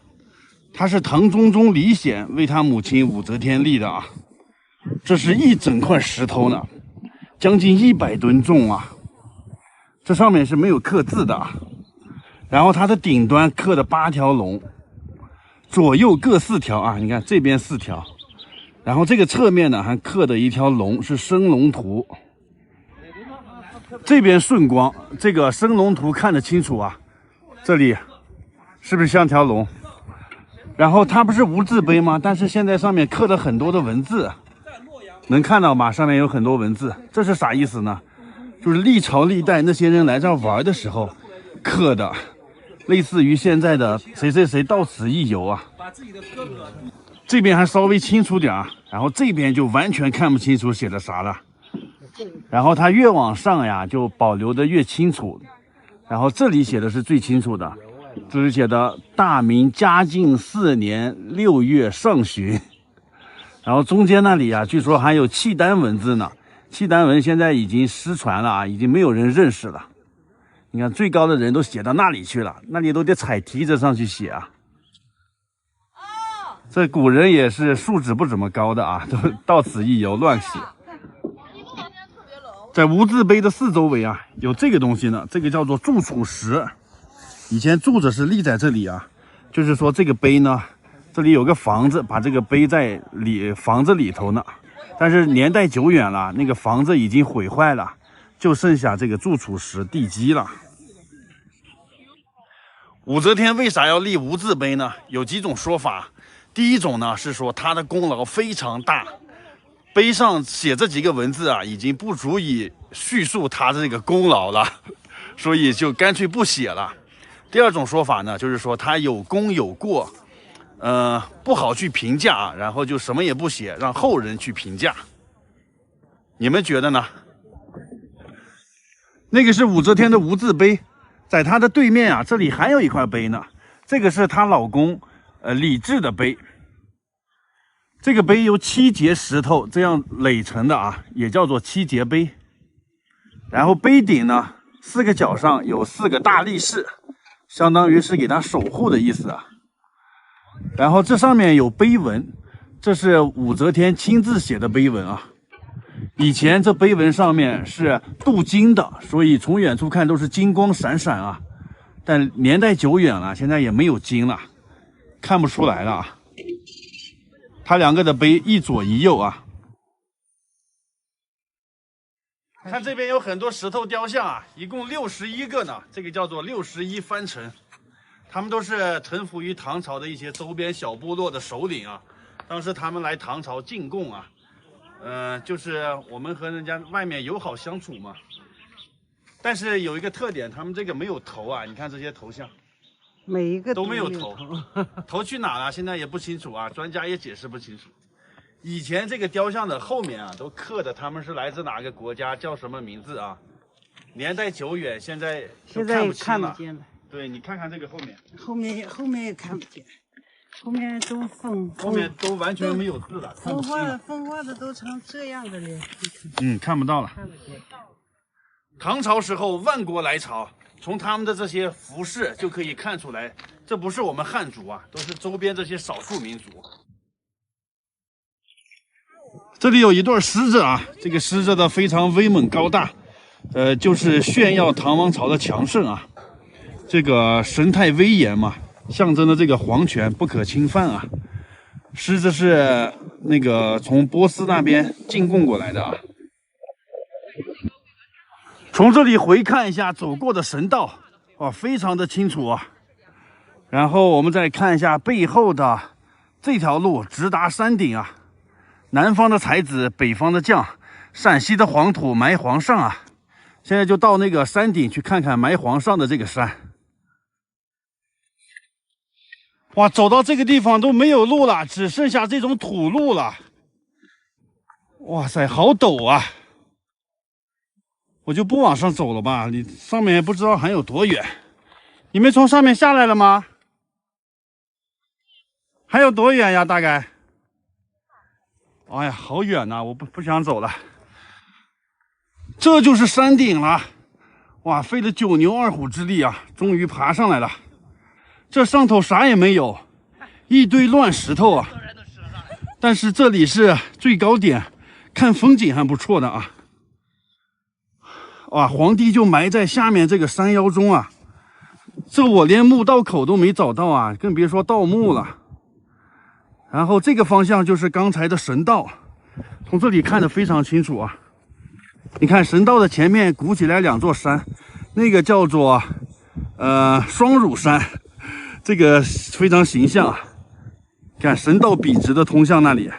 A: 它是唐中宗李显为他母亲武则天立的啊。这是一整块石头呢。将近100吨重啊！这上面是没有刻字的，然后它的顶端刻的8条龙，左右各4条啊！你看这边4条，然后这个侧面呢还刻的一条龙，是升龙图。这边顺光，这个升龙图看得清楚啊，这里是不是像条龙？然后它不是无字碑吗？但是现在上面刻了很多的文字，能看到吗？上面有很多文字，这是啥意思呢？就是历朝历代那些人来这儿玩的时候刻的，类似于现在的谁谁谁到此一游啊。这边还稍微清楚点啊，然后这边就完全看不清楚写的啥了。然后它越往上呀，就保留的越清楚。然后这里写的是最清楚的，这是写的大明嘉靖4年6月上旬。然后中间那里啊，据说还有契丹文字呢。契丹文现在已经失传了啊，已经没有人认识了。你看最高的人都写到那里去了，那里都得踩梯子上去写啊。这古人也是素质不怎么高的啊，都到此一游乱写。在无字碑的四周围啊，有这个东西呢，这个叫做柱础石。以前柱子是立在这里啊，就是说这个碑呢，这里有个房子，把这个碑在房子里头呢。但是年代久远了，那个房子已经毁坏了，就剩下这个柱础石地基了。武则天为啥要立无字碑呢？有几种说法。第一种呢是说她的功劳非常大，碑上写这几个文字啊，已经不足以叙述她的这个功劳了，所以就干脆不写了。第二种说法呢，就是说她有功有过。不好去评价，然后就什么也不写，让后人去评价。你们觉得呢？那个是武则天的无字碑，在她的对面啊，这里还有一块碑呢。这个是她老公李治的碑。这个碑由7节石头这样垒成的啊，也叫做7节碑。然后碑顶呢，4个角上有4个大力士，相当于是给他守护的意思啊。然后这上面有碑文，这是武则天亲自写的碑文啊。以前这碑文上面是镀金的，所以从远处看都是金光闪闪啊。但年代久远了，现在也没有金了，看不出来了啊。它2个的碑一左一右啊。看这边有很多石头雕像啊，一共61个呢，这个叫做61藩臣。他们都是臣服于唐朝的一些周边小部落的首领啊。当时他们来唐朝进贡啊，就是我们和人家外面友好相处嘛。但是有一个特点，他们这个没有头啊，你看这些头像，
B: 每一个
A: 都没有头，头去哪了？现在也不清楚啊，专家也解释不清楚。以前这个雕像的后面啊，都刻的他们是来自哪个国家，叫什么名字啊？年代久远，现在
B: 现在也看不见了。
A: 对，你看看这个后面，
B: 后面也看不见，后面都
A: 后面都完全没有字了，
B: 风化的都成这样的了。
A: 看不到了。
B: 看不见。
A: 唐朝时候万国来朝，从他们的这些服饰就可以看出来，这不是我们汉族啊，都是周边这些少数民族。这里有一对狮子啊，这个狮子的非常威猛高大，就是炫耀唐王朝的强盛啊。这个神态威严嘛，象征的这个皇权不可侵犯啊。狮子是那个从波斯那边进贡过来的啊。从这里回看一下走过的神道，哇，非常的清楚啊。然后我们再看一下背后的这条路，直达山顶啊。南方的才子，北方的将，陕西的黄土埋皇上啊。现在就到那个山顶去看看埋皇上的这个山。哇，走到这个地方都没有路了，只剩下这种土路了。哇塞，好陡啊！我就不往上走了吧，你上面也不知道还有多远。你们从上面下来了吗？还有多远呀？大概？哎呀，好远呐，我不想走了。这就是山顶了。哇，费了9牛2虎之力啊，终于爬上来了。这上头啥也没有，一堆乱石头啊。但是这里是最高点，看风景还不错的啊。哇，皇帝就埋在下面这个山腰中啊。这我连墓道口都没找到啊，更别说盗墓了。然后这个方向就是刚才的神道，从这里看得非常清楚啊。你看神道的前面鼓起来2座山，那个叫做双乳山，这个非常形象啊。看神道笔直的通向那里，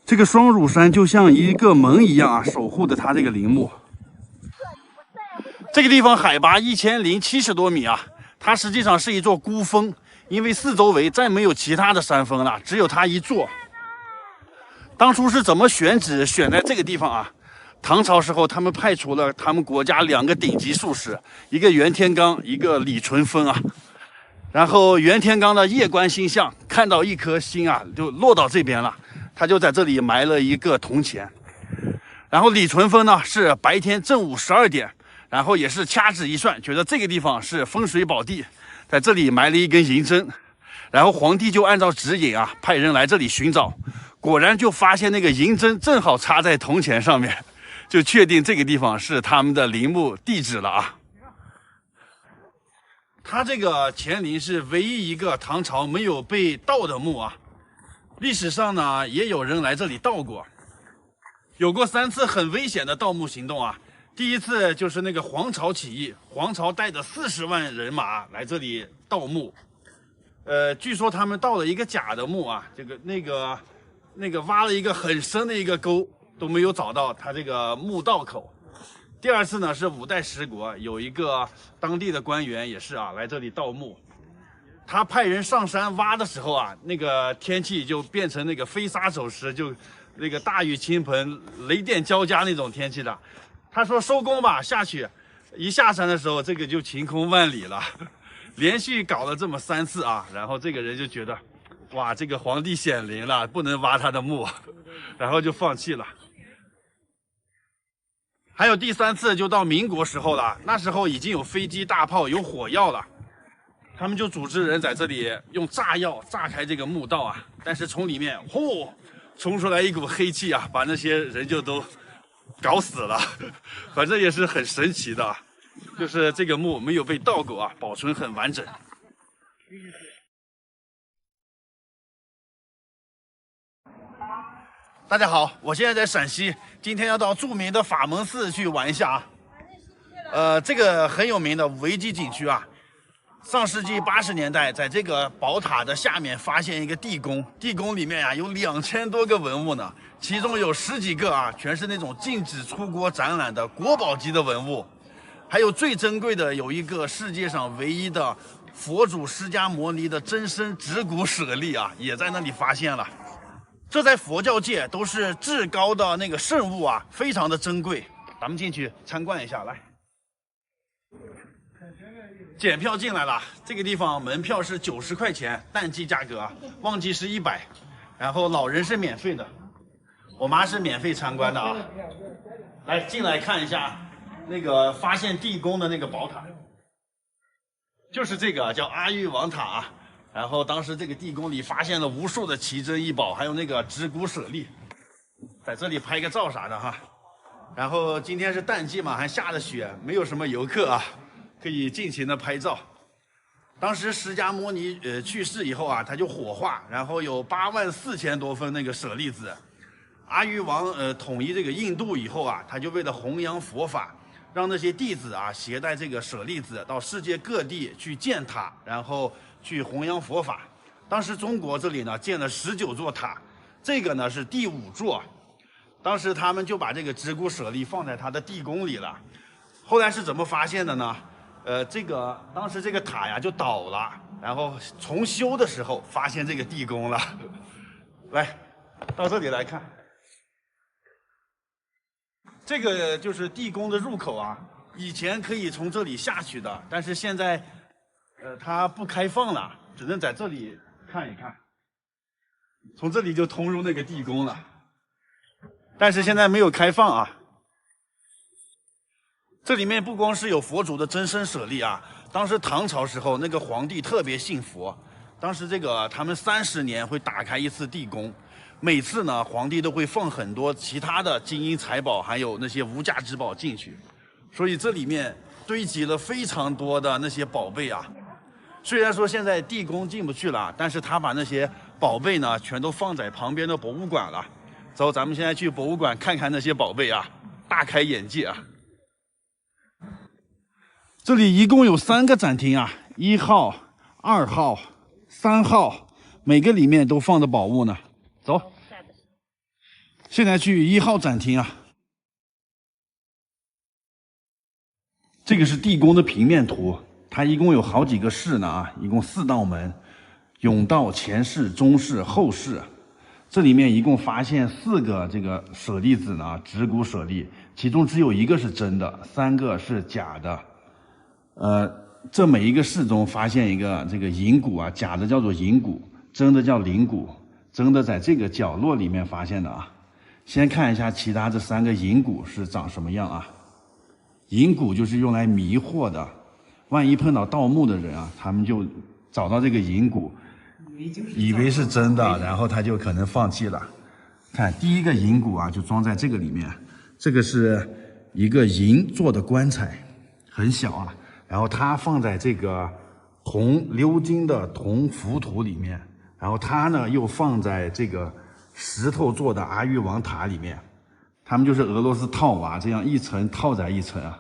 A: 这个双乳山就像一个门一样啊，守护着它这个陵墓。这个地方海拔1070多米啊，它实际上是一座孤峰，因为四周围再没有其他的山峰了，只有它一座。当初是怎么选址选在这个地方啊？唐朝时候，他们派出了他们国家2个顶级术士，一个袁天罡，一个李淳风啊。然后袁天罡的夜观星象，看到一颗星啊，就落到这边了，他就在这里埋了一个铜钱。然后李淳风呢，是白天正午12点，然后也是掐指一算，觉得这个地方是风水宝地，在这里埋了一根银针。然后皇帝就按照指引啊，派人来这里寻找，果然就发现那个银针正好插在铜钱上面，就确定这个地方是他们的陵墓地址了啊。它这个乾陵是唯一一个唐朝没有被盗的墓啊。历史上呢，也有人来这里盗过，有过3次很危险的盗墓行动啊。第一次就是那个黄巢起义，黄巢带着40万人马来这里盗墓。据说他们盗了一个假的墓啊，那个挖了一个很深的一个沟，都没有找到他这个墓道口。第2次呢是5代十国，有一个当地的官员也是啊来这里盗墓，他派人上山挖的时候啊，那个天气就变成那个飞沙走石，就那个大雨倾盆、雷电交加那种天气的。他说收工吧，下去。一下山的时候，这个就晴空万里了。连续搞了这么3次啊，然后这个人就觉得，哇，这个皇帝显灵了，不能挖他的墓，然后就放弃了。还有第3次就到民国时候了，那时候已经有飞机、大炮、有火药了，他们就组织人在这里用炸药炸开这个墓道啊，但是从里面呼冲出来一股黑气啊，把那些人就都搞死了，反正也是很神奇的，就是这个墓没有被盗过啊，保存很完整。大家好，我现在在陕西，今天要到著名的法门寺去玩一下啊。这个很有名的维基景区啊，上世纪80年代，在这个宝塔的下面发现一个地宫，地宫里面啊有2000多个文物呢，其中有10几个啊，全是那种禁止出国展览的国宝级的文物，还有最珍贵的有一个世界上唯一的佛祖释迦牟尼的真身指骨舍利啊，也在那里发现了。这在佛教界都是至高的那个圣物啊，非常的珍贵。咱们进去参观一下，来。检票进来了，这个地方门票是90块钱，淡季价格啊，旺季是100，然后老人是免费的，我妈是免费参观的啊。来，进来看一下那个发现地宫的那个宝塔，就是这个叫阿育王塔啊。然后当时这个地宫里发现了无数的奇珍异宝，还有那个指骨舍利，在这里拍个照啥的哈。然后今天是淡季嘛，还下着雪，没有什么游客啊，可以尽情的拍照。当时释迦牟尼去世以后啊，他就火化，然后有84000多份那个舍利子。阿育王统一这个印度以后啊，他就为了弘扬佛法，让那些弟子啊携带这个舍利子到世界各地去建塔，然后去弘扬佛法。当时中国这里呢建了19座塔，这个呢是第5座。当时他们就把这个指骨舍利放在他的地宫里了。后来是怎么发现的呢？当时这个塔呀就倒了，然后重修的时候发现这个地宫了。来，到这里来看，这个就是地宫的入口啊。以前可以从这里下去的，但是现在它不开放了，只能在这里看一看。从这里就通入那个地宫了，但是现在没有开放啊。这里面不光是有佛祖的真身舍利啊，当时唐朝时候那个皇帝特别信佛，当时他们30年会打开一次地宫，每次呢皇帝都会放很多其他的金银财宝，还有那些无价之宝进去，所以这里面堆积了非常多的那些宝贝啊。虽然说现在地宫进不去了，但是他把那些宝贝呢，全都放在旁边的博物馆了。走，咱们现在去博物馆看看那些宝贝啊，大开眼界啊！这里一共有3个展厅啊，1号、2号、3号，每个里面都放着宝物呢。走，现在去1号展厅啊。这个是地宫的平面图，它一共有好几个室呢啊，一共4道门，甬道、前室、中室、后室。这里面一共发现4个这个舍利子呢，指骨舍利，其中只有1个是真的，3个是假的。这每一个室中发现一个这个银骨啊，假的叫做银骨，真的叫灵骨，真的在这个角落里面发现的啊。先看一下其他这3个银骨是长什么样啊？银骨就是用来迷惑的，万一碰到盗墓的人啊，他们就找到这个银骨，以为是真的，然后他就可能放弃了。看第一个银骨啊，就装在这个里面，这个是一个银做的棺材，很小啊。然后它放在这个铜鎏金的铜浮土里面，然后它呢又放在这个石头做的阿育王塔里面。他们就是俄罗斯套娃，这样一层套在一层啊。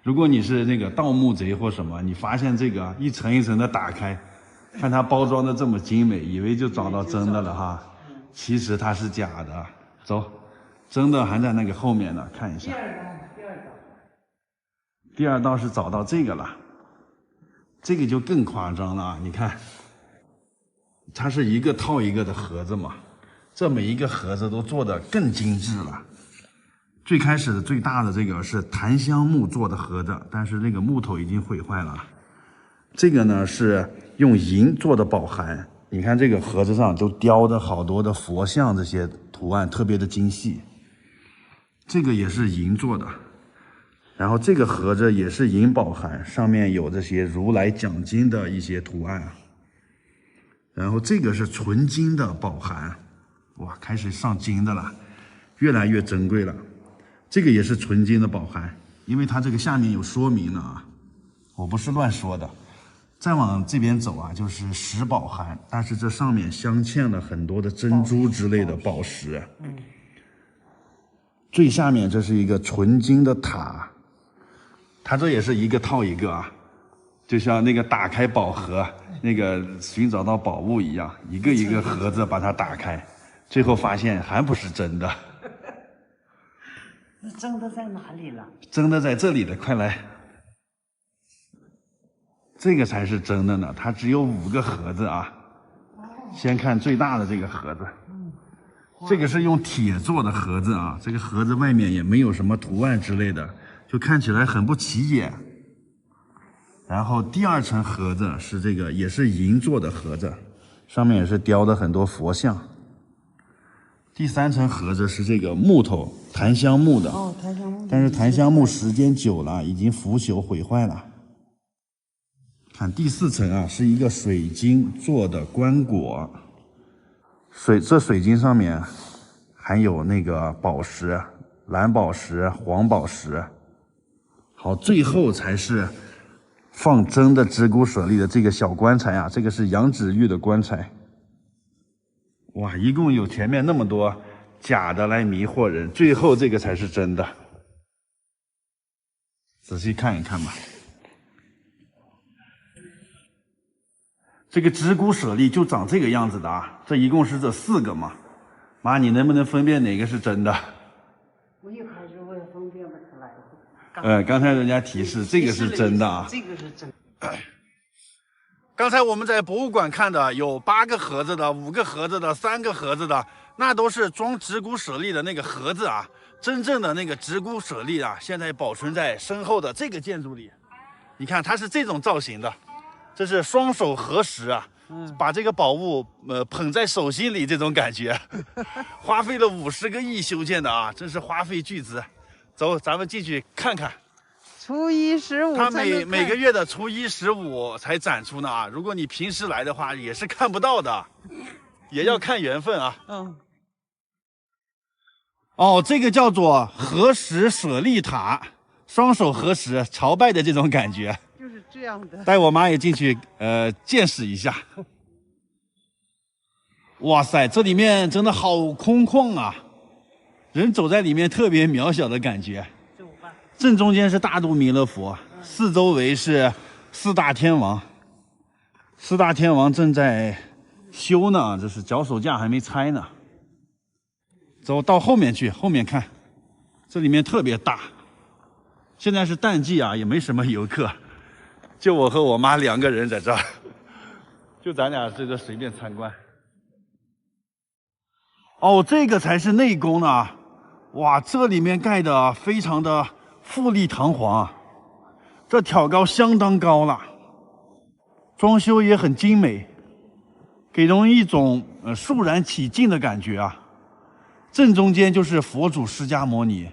A: 如果你是那个盗墓贼或什么，你发现这个一层一层的打开，看它包装的这么精美，以为就找到真的了哈，其实它是假的。走，真的还在那个后面呢，看一下。第二道是找到这个了，这个就更夸张了啊！你看，它是一个套一个的盒子嘛，这每一个盒子都做得更精致了。最开始的最大的这个是檀香木做的盒子，但是那个木头已经毁坏了。这个呢是用银做的宝函，你看这个盒子上都雕的好多的佛像，这些图案特别的精细。这个也是银做的。然后这个盒子也是银宝函，上面有这些如来讲经的一些图案。然后这个是纯金的宝函，哇，开始上金的了，越来越珍贵了。这个也是纯金的宝函，因为它这个下面有说明了啊，我不是乱说的。再往这边走啊，就是石宝函，但是这上面镶嵌了很多的珍珠之类的宝石。最下面这是一个纯金的塔。它这也是一个套一个啊，就像那个打开宝盒，那个寻找到宝物一样，一个一个盒子把它打开，最后发现还不是真的。
B: 那真的在哪里了？
A: 真的在这里的，快来！这个才是真的呢，它只有5个盒子啊。先看最大的这个盒子，这个是用铁做的盒子啊，这个盒子外面也没有什么图案之类的。就看起来很不起眼。然后第2层盒子是这个，也是银做的盒子，上面也是雕的很多佛像。第3层盒子是这个木头，檀香木的，
B: 檀香木，
A: 但是檀香木时间久了已经腐朽毁坏了。看第4层啊，是一个水晶做的棺椁，这水晶上面还有那个宝石，蓝宝石、黄宝石。好，最后才是放真的指骨舍利的这个小棺材啊，这个是羊脂玉的棺材。哇，一共有前面那么多假的来迷惑人，最后这个才是真的。仔细看一看吧。这个指骨舍利就长这个样子的啊，这一共是这4个嘛。妈，你能不能分辨哪个是真的？
B: 我一开始我也分辨不出来。
A: 刚才人家提示这个是真的啊，
B: 这个是真的。
A: 刚才我们在博物馆看的有8个盒子的、5个盒子的、3个盒子的，那都是装指骨舍利的那个盒子啊。真正的那个指骨舍利啊，现在保存在身后的这个建筑里。你看，它是这种造型的，这是双手合十啊，把这个宝物捧在手心里，这种感觉，花费了50个亿修建的啊，真是花费巨资。走，咱们进去看看。
B: 初一15，
A: 它每个月的初一15才展出呢啊！如果你平时来的话，也是看不到的，也要看缘分啊。哦，这个叫做合十舍利塔，双手合十朝拜的这种感觉。
B: 就是这样的。
A: 带我妈也进去见识一下。哇塞，这里面真的好空旷啊，人走在里面特别渺小的感觉。正中间是大肚弥勒佛，四周围是四大天王。四大天王正在修呢，这是脚手架还没拆呢。走到后面去，后面看，这里面特别大。现在是淡季啊，也没什么游客，就我和我妈2个人在这儿，就咱俩在这随便参观。哦，这个才是内宫呢！哇，这里面盖的非常的富丽堂皇，这挑高相当高了，装修也很精美，给人一种肃然起敬的感觉啊。正中间就是佛祖释迦牟尼，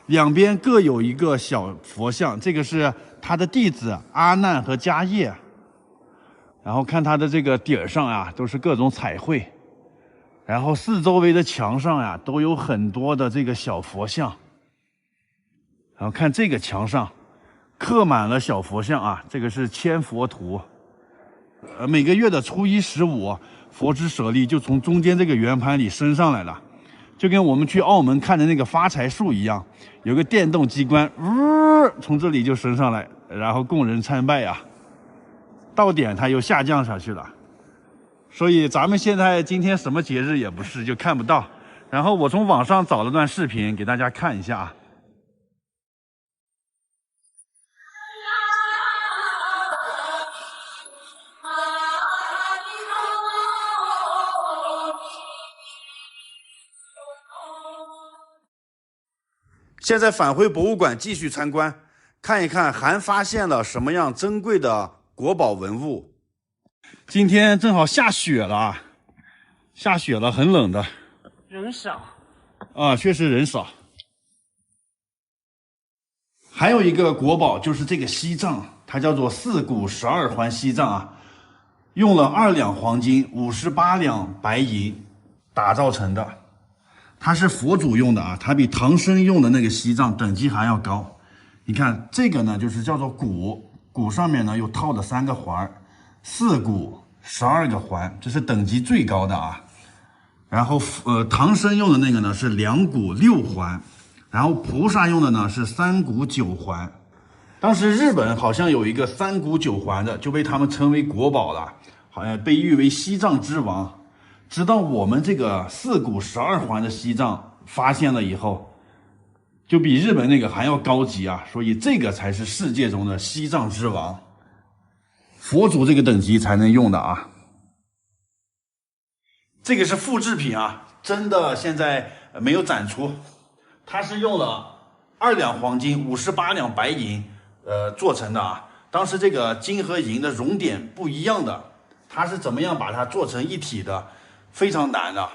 A: 两边各有一个小佛像，这个是他的弟子阿难和迦叶。然后看他的这个底儿上啊，都是各种彩绘。然后四周围的墙上呀，都有很多的这个小佛像。然后看这个墙上，刻满了小佛像啊，这个是千佛图。每个月的初一、15，佛之舍利就从中间这个圆盘里升上来了，就跟我们去澳门看的那个发财树一样，有个电动机关，从这里就升上来，然后供人参拜啊。到点它又下降下去了。所以咱们现在今天什么节日也不是，就看不到。然后我从网上找了段视频给大家看一下啊。现在返回博物馆继续参观，看一看还发现了什么样珍贵的国宝文物。今天正好下雪了，下雪了，很冷的。
B: 人少
A: 啊，确实人少。还有一个国宝就是这个锡杖，它叫做4股12环锡杖啊，用了2两黄金、58两白银打造成的。它是佛祖用的啊，它比唐僧用的那个锡杖等级还要高。你看这个呢，就是叫做鼓，鼓上面呢又套了3个环，4股12个环，这是等级最高的啊。然后唐僧用的那个呢是2股6环，然后菩萨用的呢是3股9环。当时日本好像有一个3股9环的，就被他们称为国宝了，好像被誉为锡杖之王。直到我们这个4股12环的锡杖发现了以后，就比日本那个还要高级啊，所以这个才是世界中的锡杖之王，佛祖这个等级才能用的啊。这个是复制品啊，真的现在没有展出，它是用了2两黄金、58两白银做成的啊。当时这个金和银的熔点不一样的，它是怎么样把它做成一体的，非常难的。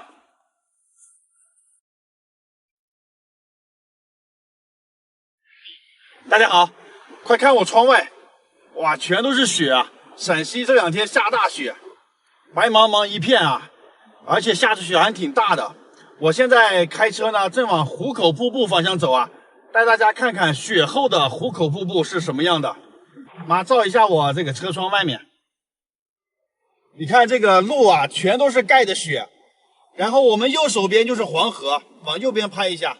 A: 大家好，快看我窗外，哇，全都是雪啊！陕西这2天下大雪，白茫茫一片啊，而且下着雪还挺大的。我现在开车呢，正往壶口瀑布方向走啊，带大家看看雪后的壶口瀑布是什么样的。妈，照一下我这个车窗外面，你看这个路啊，全都是盖的雪。然后我们右手边就是黄河，往右边拍一下。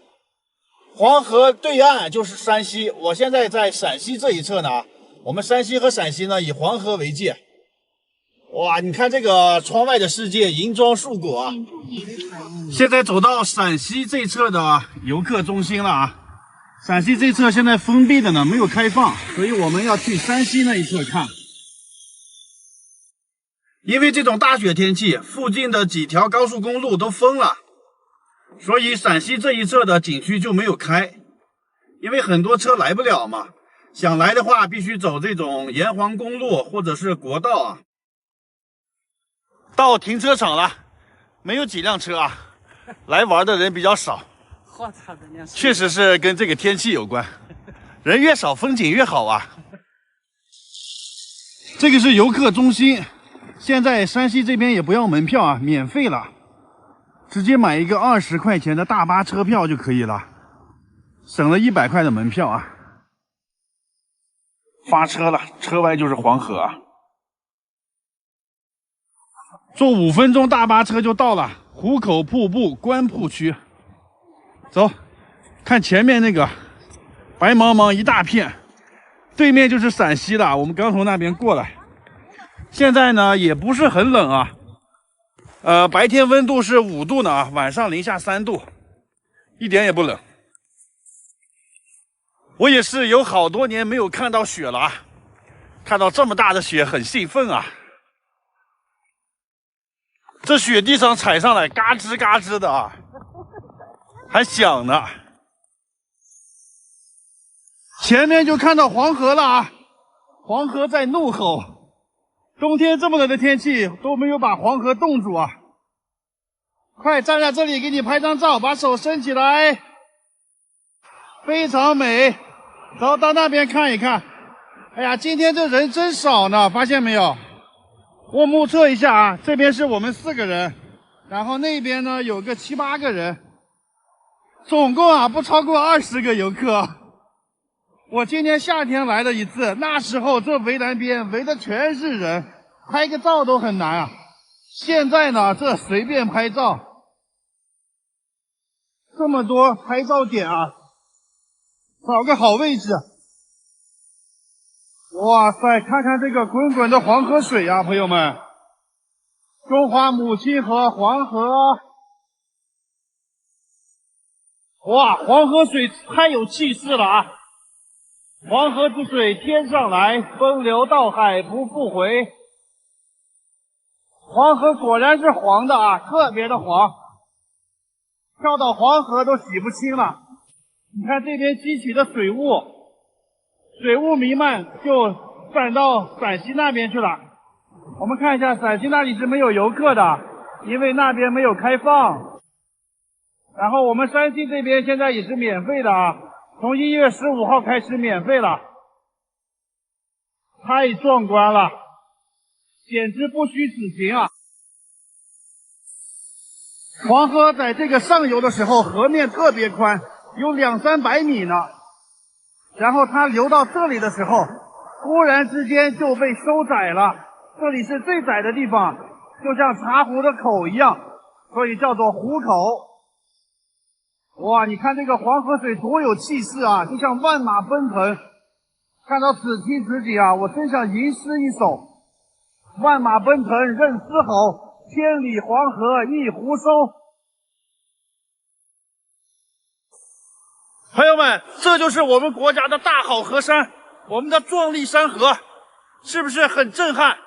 A: 黄河对岸就是山西，我现在在陕西这一侧呢。我们山西和陕西呢以黄河为界。哇，你看这个窗外的世界，银装素裹啊！现在走到陕西这侧的游客中心了啊。陕西这侧现在封闭的呢，没有开放，所以我们要去山西那一侧看。因为这种大雪天气，附近的几条高速公路都封了。所以陕西这一侧的景区就没有开，因为很多车来不了嘛，想来的话必须走这种沿黄公路或者是国道啊。到停车场了，没有几辆车啊，来玩的人比较少。确实是跟这个天气有关，人越少风景越好啊。这个是游客中心，现在山西这边也不要门票啊，免费了。直接买一个20块钱的大巴车票就可以了，省了100块的门票啊。发车了，车外就是黄河啊。坐5分钟大巴车就到了湖口瀑布观瀑区。走，看前面那个白茫茫一大片，对面就是陕西了。我们刚从那边过来，现在呢也不是很冷啊。白天温度是5度呢啊，晚上零下3度，一点也不冷。我也是有好多年没有看到雪了啊，看到这么大的雪很兴奋啊。这雪地上踩上来嘎吱嘎吱的啊，还响呢。前面就看到黄河了啊，黄河在怒吼。冬天这么冷的天气都没有把黄河冻住啊！快站在这里给你拍张照，把手伸起来，非常美。走到那边看一看。哎呀，今天这人真少呢，发现没有？我目测一下啊，这边是我们4个人，然后那边呢有个7、8个人，总共啊不超过20个游客。我今年夏天来了一次，那时候这围栏边围的全是人，拍个照都很难啊。现在呢，这随便拍照，这么多拍照点啊，找个好位置。哇塞，看看这个滚滚的黄河水啊，朋友们，中华母亲河黄河。哇，黄河水太有气势了啊！黄河之水天上来，奔流到海不复回。黄河果然是黄的啊，特别的黄，跳到黄河都洗不清了。你看这边激起的水雾弥漫，就散到陕西那边去了。我们看一下，陕西那里是没有游客的，因为那边没有开放。然后我们山西这边现在也是免费的啊。从1月15号开始免费了，太壮观了，简直不虚此行啊！黄河在这个上游的时候，河面特别宽，有200、300米呢。然后它流到这里的时候，忽然之间就被收窄了，这里是最窄的地方，就像茶壶的口一样，所以叫做壶口。哇，你看这个黄河水多有气势啊，就像万马奔腾。看到此情此景啊，我真想吟诗一首：万马奔腾任嘶吼，千里黄河一壶收。朋友们，这就是我们国家的大好河山，我们的壮丽山河，是不是很震撼？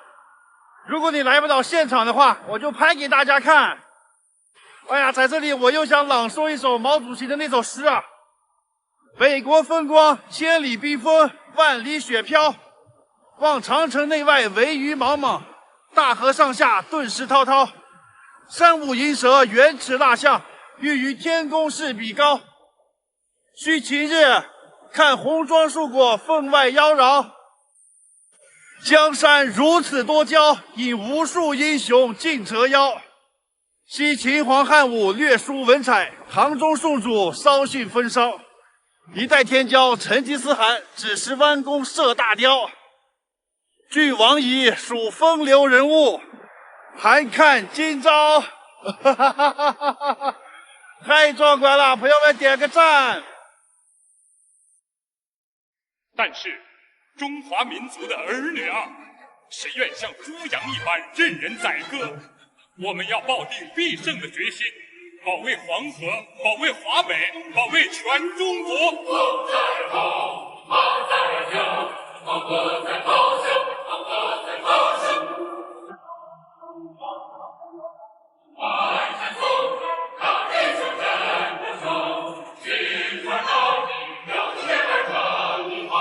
A: 如果你来不到现场的话，我就拍给大家看。哎呀，在这里我又想朗诵一首毛主席的那首诗啊：北国风光，千里冰封，万里雪飘。望长城内外惟余莽莽，大河上下顿时滔滔。山舞银蛇，原齿蜡象，欲与天公试比高。须晴日，看红装树果，分外妖娆。江山如此多娇，引无数英雄竞折腰。昔秦皇汉武略输文采，唐中宋主稍逊风骚。一代天骄成吉思汗，只识弯弓射大雕。俱往矣，属风流人物，还看今朝。太壮观了，朋友们点个赞。
G: 但是中华民族的儿女啊，谁愿像猪羊一般任人宰割？我们要抱定必胜的决心，保卫黄河，保卫华北，保卫全中国。风在吼，马在叫，黄河在咆哮，黄河在咆哮。爱在风，抗日救战不休，心传到底，要前而抗以后。